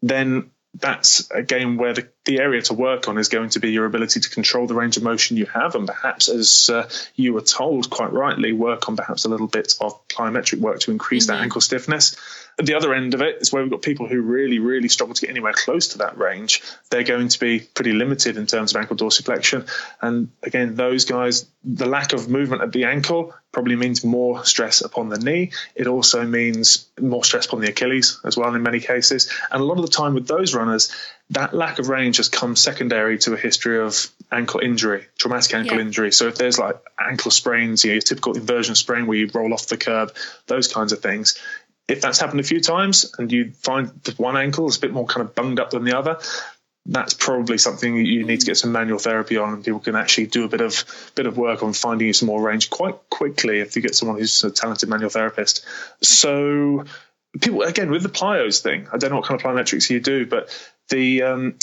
then that's again where the area to work on is going to be your ability to control the range of motion you have, and perhaps, as you were told quite rightly, work on perhaps a little bit of plyometric work to increase that ankle stiffness. At the other end of it is where we've got people who really, really struggle to get anywhere close to that range. They're going to be pretty limited in terms of ankle dorsiflexion. And again, those guys, the lack of movement at the ankle probably means more stress upon the knee. It also means more stress upon the Achilles as well in many cases. And a lot of the time with those runners, that lack of range has come secondary to a history of ankle injury, traumatic ankle injury. So if there's like ankle sprains, your typical inversion sprain where you roll off the curb, those kinds of things. If that's happened a few times and you find that one ankle is a bit more kind of bunged up than the other, that's probably something you need to get some manual therapy on, and people can actually do a bit of work on finding you some more range quite quickly if you get someone who's a talented manual therapist. So people, again, with the plyos thing, I don't know what kind of plyometrics you do, but the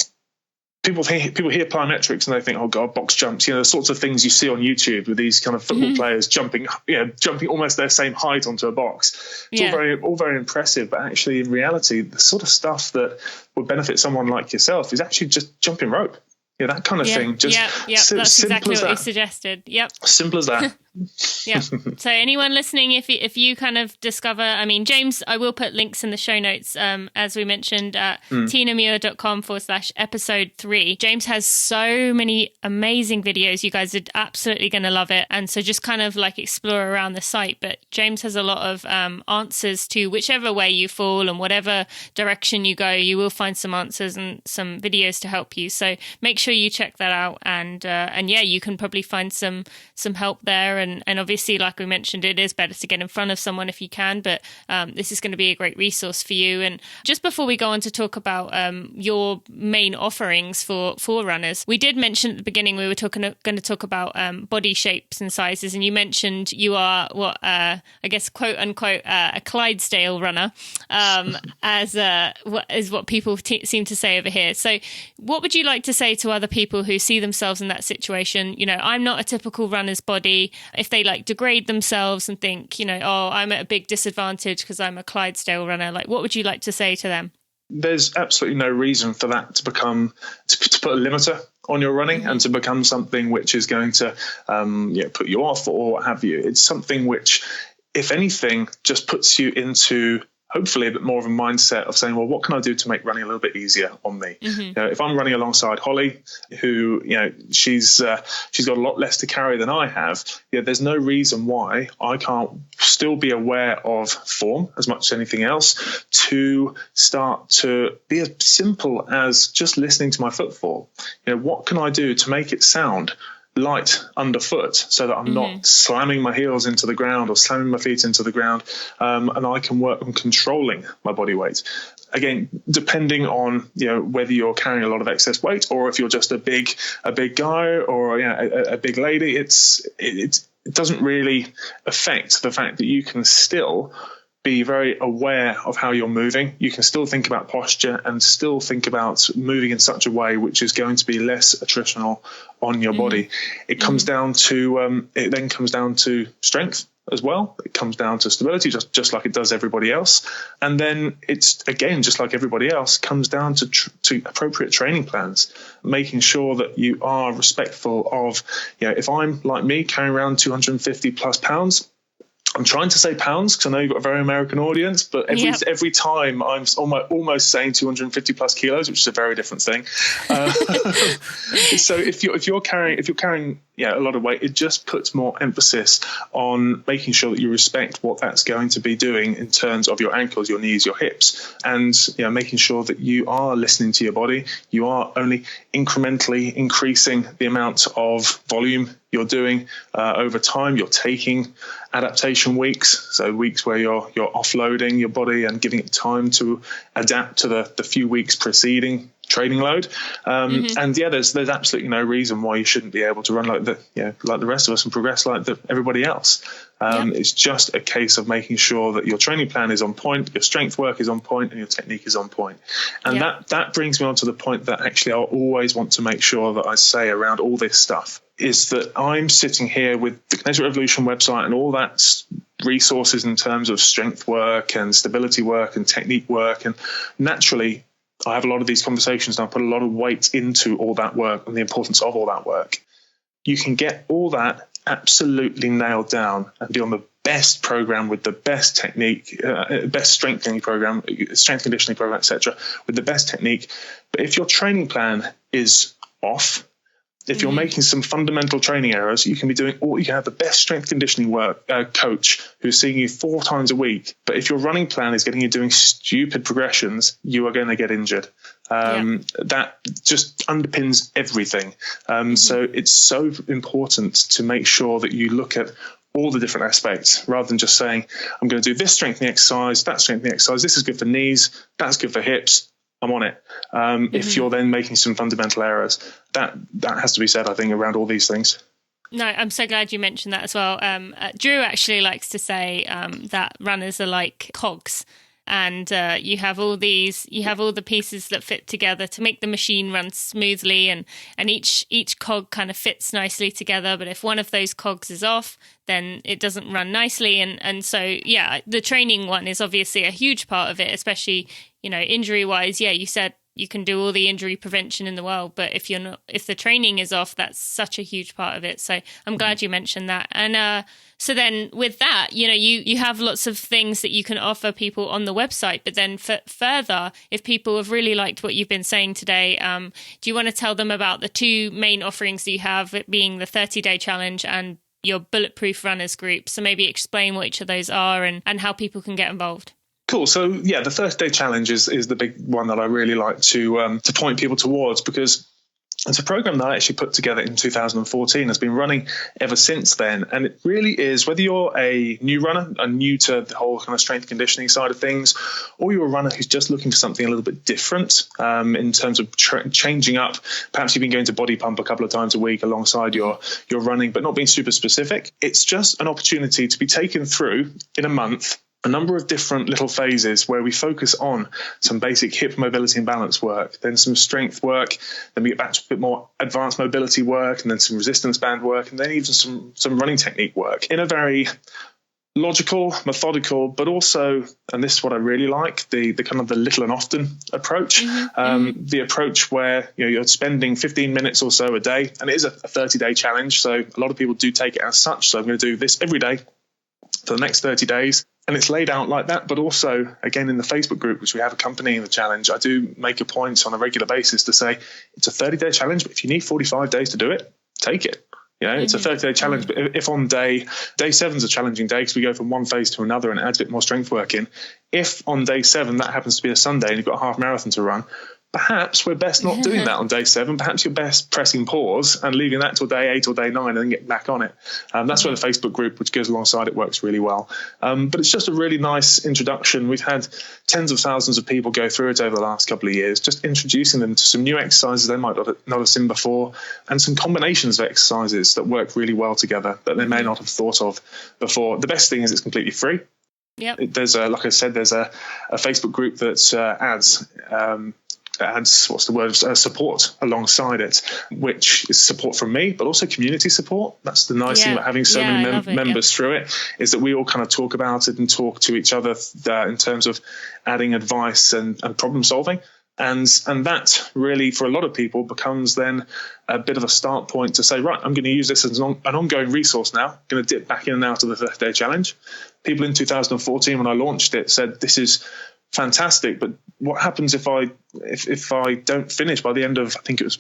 people hear plyometrics and they think, oh God, box jumps, the sorts of things you see on YouTube with these kind of football players jumping almost their same height onto a box. It's all very impressive, but actually in reality, the sort of stuff that would benefit someone like yourself is actually just jumping rope. That kind of thing. Just that's exactly what you suggested. Yep. Simple as that. Yeah. So anyone listening, if you kind of discover, I mean, James, I will put links in the show notes, as we mentioned, at tinamuir.com/episode 3. James has so many amazing videos. You guys are absolutely going to love it. And so just kind of like explore around the site. But James has a lot of answers to whichever way you fall and whatever direction you go, you will find some answers and some videos to help you. So make sure you check that out. And you can probably find some help there. And obviously, like we mentioned, it is better to get in front of someone if you can, but this is going to be a great resource for you. And just before we go on to talk about your main offerings for runners, we did mention at the beginning we were going to talk about body shapes and sizes, and you mentioned you are I guess quote unquote a Clydesdale runner, as what is what people seem to say over here. So what would you like to say to other people who see themselves in that situation? I'm not a typical runner's body. If they like degrade themselves and think, I'm at a big disadvantage because I'm a Clydesdale runner, like what would you like to say to them? There's absolutely no reason for that to become to put a limiter on your running and to become something which is going to put you off or what have you. It's something which, if anything, just puts you into hopefully a bit more of a mindset of saying, well, what can I do to make running a little bit easier on me? If I'm running alongside Holly, who, she's got a lot less to carry than I have, there's no reason why I can't still be aware of form as much as anything else to start to be as simple as just listening to my footfall. What can I do to make it sound light underfoot so that I'm not slamming my heels into the ground or slamming my feet into the ground, and I can work on controlling my body weight. Again, depending on whether you're carrying a lot of excess weight or if you're just a big guy or a big lady, it doesn't really affect the fact that you can still be very aware of how you're moving. You can still think about posture and still think about moving in such a way which is going to be less attritional on your body. It comes down to it then comes down to strength as well. It comes down to stability, just like it does everybody else. And then it's, again, just like everybody else, comes down to appropriate training plans, making sure that you are respectful of, if I'm like me carrying around 250 plus pounds, I'm trying to say pounds because I know you've got a very American audience, but every time I'm almost saying 250 plus kilos, which is a very different thing. So if you're carrying a lot of weight, it just puts more emphasis on making sure that you respect what that's going to be doing in terms of your ankles, your knees, your hips, and making sure that you are listening to your body. You are only incrementally increasing the amount of volume you're doing over time. You're taking adaptation weeks, so weeks where you're offloading your body and giving it time to adapt to the few weeks preceding training load. And there's absolutely no reason why you shouldn't be able to run like the rest of us and progress like everybody else. It's just a case of making sure that your training plan is on point, your strength work is on point, and your technique is on point. And that brings me on to the point that actually I'll always want to make sure that I say around all this stuff is that I'm sitting here with the Kinetic Revolution website and all that resources in terms of strength work and stability work and technique work. And naturally, I have a lot of these conversations and I put a lot of weight into all that work and the importance of all that work. You can get all that absolutely nailed down and be on the best program with the best technique, best strength conditioning program, etc., with the best technique. But if your training plan is off, if you're making some fundamental training errors, you can have the best strength conditioning coach who's seeing you 4 times a week. But if your running plan is getting you doing stupid progressions, you are going to get injured. That just underpins everything. So it's so important to make sure that you look at all the different aspects rather than just saying, I'm going to do this strengthening exercise, that strengthening exercise. This is good for knees. That's good for hips. I'm on it. If you're then making some fundamental errors, that has to be said, I think, around all these things. No, I'm so glad you mentioned that as well. Drew actually likes to say that runners are like cogs. and you have all the pieces that fit together to make the machine run smoothly, and each cog kind of fits nicely together. But if one of those cogs is off, then it doesn't run nicely. And so, yeah, the training one is obviously a huge part of it, especially, injury wise. Yeah, you said you can do all the injury prevention in the world, but if the training is off, that's such a huge part of it. So I'm glad you mentioned that. And so then with that, you have lots of things that you can offer people on the website. But then further, if people have really liked what you've been saying today, do you want to tell them about the two main offerings that you have, it being the 30-day challenge and your Bulletproof Runners group? So maybe explain what each of those are and how people can get involved. Cool. So yeah, the 30-day challenge is the big one that I really like to point people towards, because it's a program that I actually put together in 2014. Has been running ever since then, and it really is, whether you're a new runner and new to the whole kind of strength and conditioning side of things, or you're a runner who's just looking for something a little bit different in terms of changing up. Perhaps you've been going to body pump a couple of times a week alongside your running, but not being super specific. It's just an opportunity to be taken through in a month a number of different little phases where we focus on some basic hip mobility and balance work, then some strength work, then we get back to a bit more advanced mobility work, and then some resistance band work, and then even some running technique work in a very logical, methodical, but also, and this is what I really like, the kind of the little and often approach, the approach where you're spending 15 minutes or so a day, and it is a 30-day challenge, so a lot of people do take it as such. So I'm going to do this every day for the next 30 days. And it's laid out like that. But also, again, in the Facebook group, which we have accompanying the challenge, I do make a point on a regular basis to say it's a 30-day challenge, but if you need 45 days to do it, take it. It's a 30-day challenge. But if on day 7 is a challenging day because we go from one phase to another and it adds a bit more strength work in, if on day 7 that happens to be a Sunday and you've got a half marathon to run, perhaps we're best not doing that on day 7. Perhaps you're best pressing pause and leaving that till day 8 or day 9 and then getting back on it. That's where the Facebook group, which goes alongside it, works really well. But it's just a really nice introduction. We've had tens of thousands of people go through it over the last couple of years, just introducing them to some new exercises they might not have seen before, and some combinations of exercises that work really well together that they may not have thought of before. The best thing is it's completely free. Yep. There's like I said, there's a Facebook group that adds support alongside it, which is support from me, but also community support. That's the nice thing about having so many members through it, is that we all kind of talk about it and talk to each other in terms of adding advice and problem solving. And that really, for a lot of people, becomes then a bit of a start point to say, right, I'm going to use this as an ongoing resource now. I'm going to dip back in and out of the 30-day challenge. People in 2014, when I launched it, said, this is fantastic, but what happens if I don't finish by the end of, I think it was,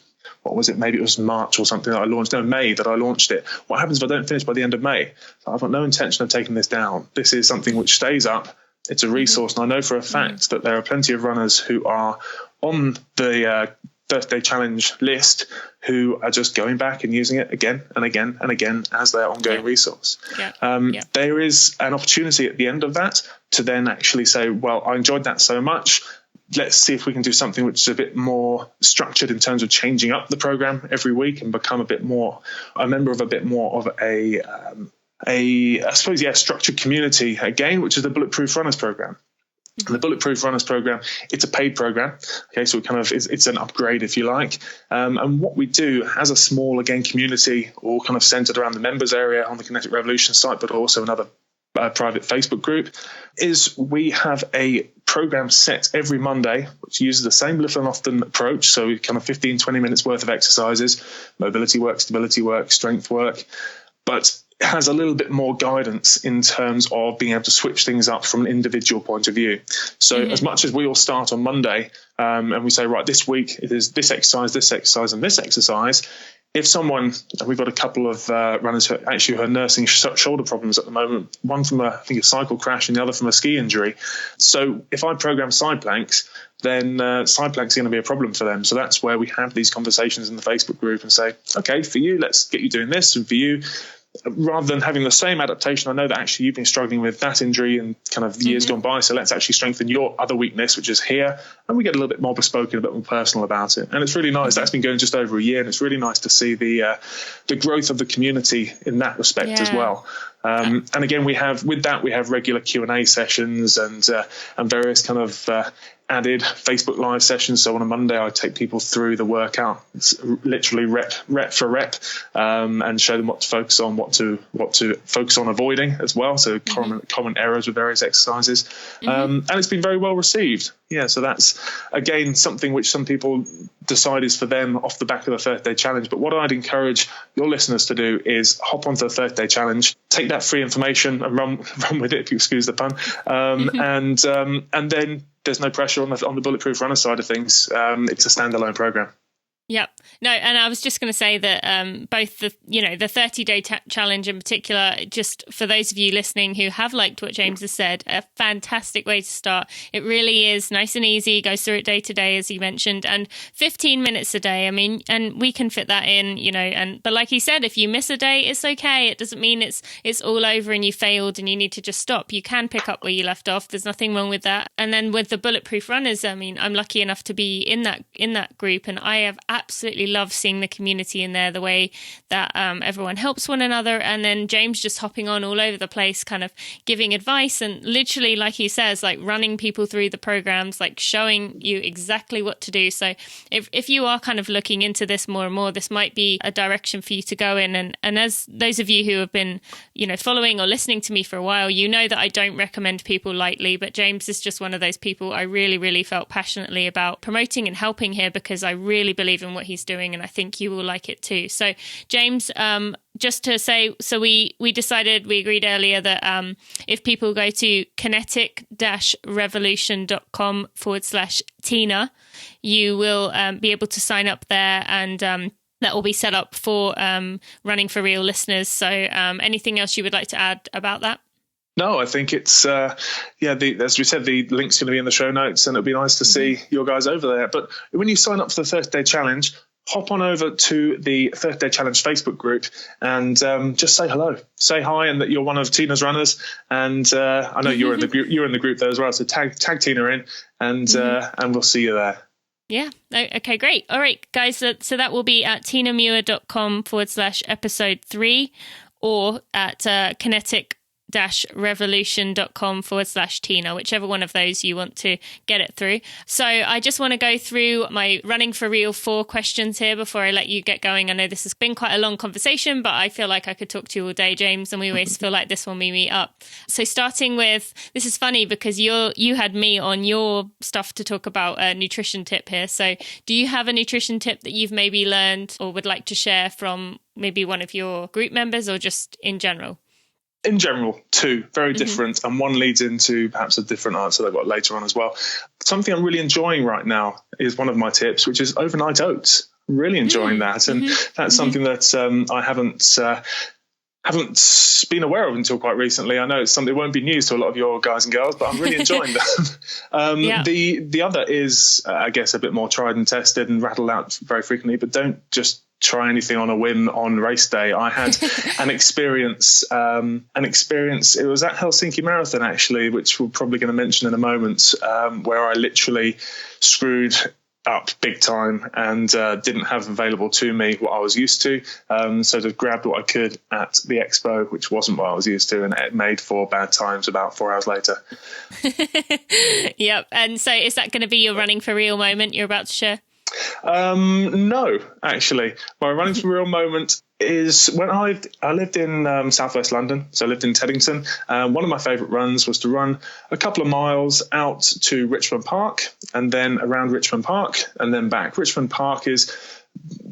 maybe it was March or something that I launched, May that I launched it. What happens if I don't finish by the end of May? So I've got no intention of taking this down. This is something which stays up. It's a resource, and I know for a fact that there are plenty of runners who are on the 30-day challenge list who are just going back and using it again and again and again as their ongoing resource. There is an opportunity at the end of that to then actually say, well, I enjoyed that so much. Let's see if we can do something which is a bit more structured in terms of changing up the program every week and become a member of a bit more of a structured community again, which is the Bulletproof Runners program. And the Bulletproof Runners program, it's a paid program. Okay, so it's an upgrade, if you like. And what we do as a small, again, community, all kind of centered around the members area on the Kinetic Revolution site, but also another private Facebook group, is we have a program set every Monday, which uses the same little and often approach. So kind of 15, 20 minutes worth of exercises, mobility work, stability work, strength work, but has a little bit more guidance in terms of being able to switch things up from an individual point of view. So as much as we all start on Monday and we say, right, this week it is this exercise, and this exercise, if someone, we've got a couple of runners who are nursing shoulder problems at the moment, one from a cycle crash and the other from a ski injury. So if I program side planks, then side planks are going to be a problem for them. So that's where we have these conversations in the Facebook group and say, okay, for you, let's get you doing this, and for you, rather than having the same adaptation, I know that actually you've been struggling with that injury and kind of years gone by, so let's actually strengthen your other weakness, which is here, and we get a little bit more bespoke and a bit more personal about it. And it's really nice. That's been going just over a year, and it's really nice to see the growth of the community in that respect as well. And again, we have regular Q&A sessions and various kind of added Facebook Live sessions. So on a Monday, I take people through the workout, it's literally rep for rep, and show them what to focus on, what to focus on avoiding as well. So common errors with various exercises, and it's been very well received. Yeah, so that's again something which some people decide is for them off the back of the 30-day challenge. But what I'd encourage your listeners to do is hop onto the 30-day challenge, take that free information and run with it, if you excuse the pun, and then there's no pressure on the Bulletproof Runner side of things. It's a standalone program. Yep. No, and I was just going to say that both the 30-day challenge in particular, just for those of you listening who have liked what James has said, a fantastic way to start. It really is nice and easy, goes through it day to day, as you mentioned, and 15 minutes a day. I mean, and we can fit that in, but like he said, if you miss a day, it's okay. It doesn't mean it's all over and you failed and you need to just stop. You can pick up where you left off. There's nothing wrong with that. And then with the Bulletproof Runners, I mean, I'm lucky enough to be in that group, and I have absolutely love seeing the community in there, the way that everyone helps one another. And then James just hopping on all over the place, kind of giving advice and literally, like he says, like running people through the programs, like showing you exactly what to do. So if you are kind of looking into this more and more, this might be a direction for you to go in. And as those of you who have been, following or listening to me for a while, you know that I don't recommend people lightly, but James is just one of those people I really, really felt passionately about promoting and helping here, because I really believe in what he's doing, and I think you will like it too. So James, just to say, so we agreed earlier that if people go to kinetic-revolution.com/Tina, you will be able to sign up there, and that will be set up for Running for Real listeners. So anything else you would like to add about that? No, I think it's, as we said, the link's going to be in the show notes, and it'll be nice to see your guys over there. But when you sign up for the 30-day challenge, hop on over to the 30-day challenge Facebook group and just say hello, say hi, and that you're one of Tina's runners. And I know you're in the group. You're in the group there as well. So tag Tina in, and we'll see you there. Yeah. Okay, great. All right, guys. So that will be at tinamuir.com/episode 3, or at kinetic-revolution.com/Tina, whichever one of those you want to get it through. So I just want to go through my Running for Real 4 questions here before I let you get going. I know this has been quite a long conversation, but I feel like I could talk to you all day, James, and we always feel like this when we meet up. So starting with, this is funny because you had me on your stuff to talk about a nutrition tip here. So do you have a nutrition tip that you've maybe learned or would like to share from maybe one of your group members, or just in general? In general, two, very different, and one leads into perhaps a different answer that I've got later on as well. Something I'm really enjoying right now is one of my tips, which is overnight oats. I'm really enjoying that, and that's something that I haven't been aware of until quite recently. I know it's something that won't be news to a lot of your guys and girls, but I'm really enjoying them. The other is, I guess, a bit more tried and tested and rattled out very frequently, but don't just try anything on a whim on race day. I had an experience. It was at Helsinki Marathon, actually, which we're probably going to mention in a moment, where I literally screwed up big time and didn't have available to me what I was used to. So just grabbed what I could at the expo, which wasn't what I was used to, and it made for bad times about 4 hours later. Yep. And so is that going to be your Running for Real moment you're about to share? No, actually. My Running for Real moment is when I lived in southwest London, so I lived in Teddington. One of my favourite runs was to run a couple of miles out to Richmond Park, and then around Richmond Park, and then back. Richmond Park is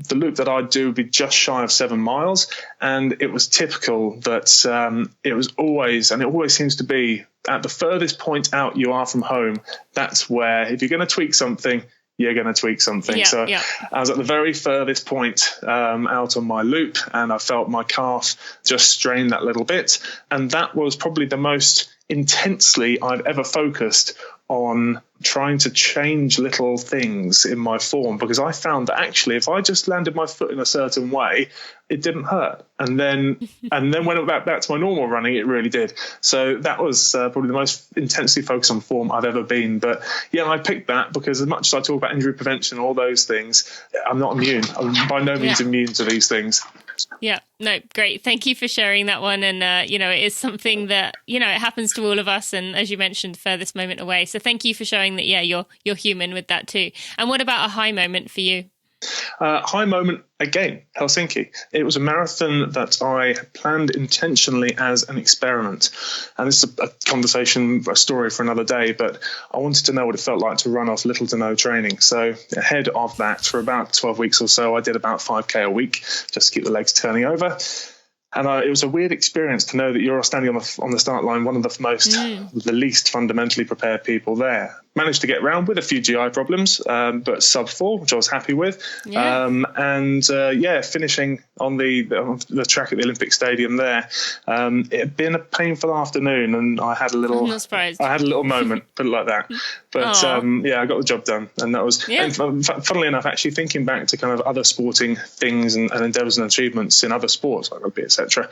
the loop that I'd do would be just shy of 7 miles, and it was typical that it was always, and it always seems to be, at the furthest point out you are from home, that's where, if you're going to tweak something, you're going to tweak something. I was at the very furthest point out on my loop, and I felt my calf just strain that little bit. And that was probably the most intensely I've ever focused on trying to change little things in my form, because I found that actually if I just landed my foot in a certain way, it didn't hurt. And then when it went back to my normal running, it really did. So that was probably the most intensely focused on form I've ever been. But yeah, I picked that because as much as I talk about injury prevention and all those things, I'm not immune. I'm by no means immune to these things. Yeah, no, great. Thank you for sharing that one. And, it is something that, it happens to all of us. And as you mentioned, furthest moment away. So thank you for showing that, you're human with that too. And what about a high moment for you? High moment, again, Helsinki. It was a marathon that I planned intentionally as an experiment. And this is a conversation, a story for another day, but I wanted to know what it felt like to run off little to no training. So ahead of that, for about 12 weeks or so, I did about 5K a week just to keep the legs turning over. And it was a weird experience to know that you're standing on the start line, one of the least fundamentally prepared people there. Managed to get around with a few GI problems, but sub 4, which I was happy with. Yeah. Finishing on the track at the Olympic Stadium there. It had been a painful afternoon, and I had a little. I'm not surprised. I had a little moment, put it like that. But I got the job done, and that was. Yeah. And funnily enough, actually thinking back to kind of other sporting things and endeavours and achievements in other sports like rugby, etc.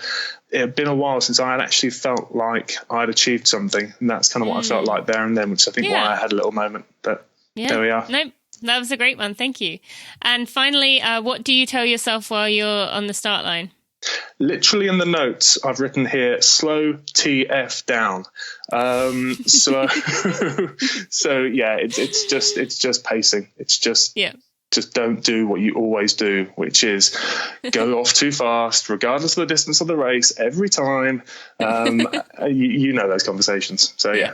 It had been a while since I had actually felt like I'd achieved something, and that's kind of what I felt like there and then, which I think why I had a little moment. But there we are. Nope, that was a great one. Thank you. And finally, what do you tell yourself while you're on the start line? Literally in the notes, I've written here, slow TF down. It's just pacing. It's just just don't do what you always do, which is go off too fast, regardless of the distance of the race, every time. You know those conversations. So, yeah.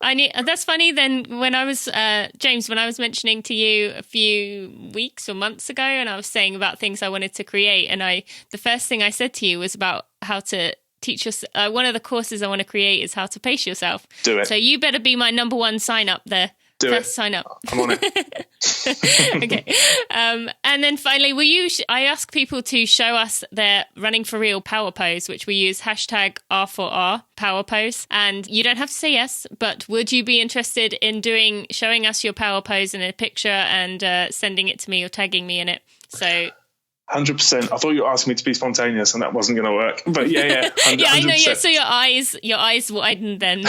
That's funny. Then when I was, James, when I was mentioning to you a few weeks or months ago, and I was saying about things I wanted to create, and the first thing I said to you was about how to teach us. One of the courses I want to create is how to pace yourself. Do it. So you better be my number one sign up there. First sign up. I'm on it. Okay. And then finally, I ask people to show us their running for real power pose, which we use hashtag R4R power pose. And you don't have to say yes, but would you be interested in showing us your power pose in a picture and sending it to me or tagging me in it? So 100%. I thought you were asking me to be spontaneous, and that wasn't going to work. But yeah, 100%. Yeah, I know. Yeah, so your eyes widened then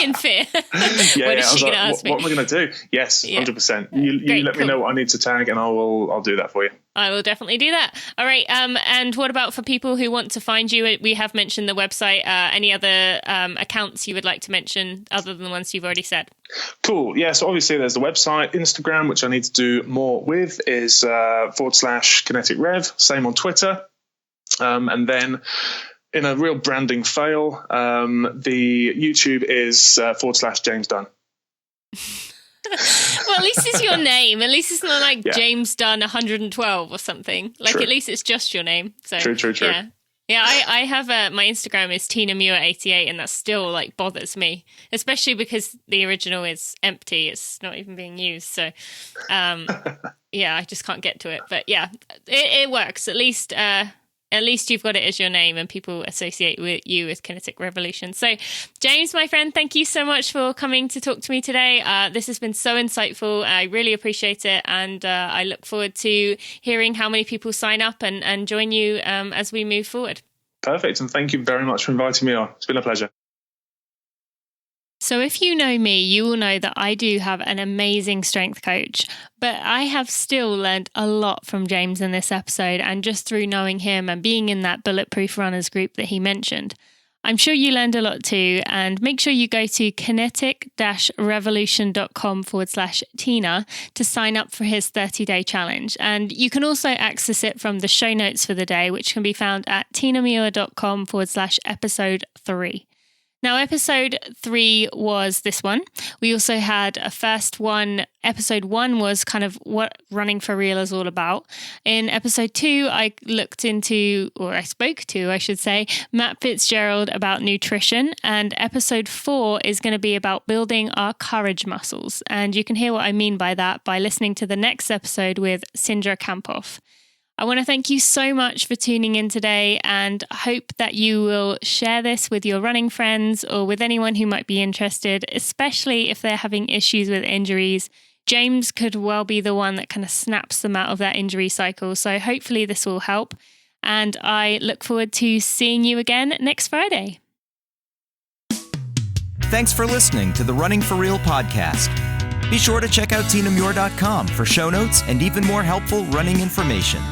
in fear. What is she going to ask me? What am I going to do? Yes, 100%. You let me know what I need to tag, and I'll do that for you. I will definitely do that. All right. And what about for people who want to find you? We have mentioned the website. Any other accounts you would like to mention other than the ones you've already said? Cool. Yeah. So obviously there's the website. Instagram, which I need to do more with, is /Kinetic Rev. Same on Twitter. And then in a real branding fail, the YouTube is /James Dunne. Well, at least it's your name. At least it's not like James Dunne 112 or something. Like, true. At least it's just your name. So true. Yeah, I have my Instagram is TinaMuir88, and that still like bothers me, especially because the original is empty. It's not even being used. So, I just can't get to it. But yeah, it works. At least you've got it as your name, and people associate you with Kinetic Revolution. So, James, my friend, thank you so much for coming to talk to me today. This has been so insightful. I really appreciate it. And I look forward to hearing how many people sign up and join you as we move forward. Perfect. And thank you very much for inviting me on. It's been a pleasure. So if you know me, you will know that I do have an amazing strength coach, but I have still learned a lot from James in this episode, and just through knowing him and being in that Bulletproof Runners group that he mentioned. I'm sure you learned a lot too, and make sure you go to kinetic-revolution.com/Tina to sign up for his 30-day challenge. And you can also access it from the show notes for the day, which can be found at tinamuir.com/episode 3. Now, episode 3 was this one. We also had a first one. Episode 1 was kind of what running for real is all about. In episode 2, I spoke to, I should say, Matt Fitzgerald about nutrition. And episode 4 is going to be about building our courage muscles. And you can hear what I mean by that by listening to the next episode with Sindra Kamphoff. I want to thank you so much for tuning in today, and hope that you will share this with your running friends or with anyone who might be interested, especially if they're having issues with injuries. James could well be the one that kind of snaps them out of that injury cycle. So hopefully this will help. And I look forward to seeing you again next Friday. Thanks for listening to the Running for Real podcast. Be sure to check out tinamuir.com for show notes and even more helpful running information.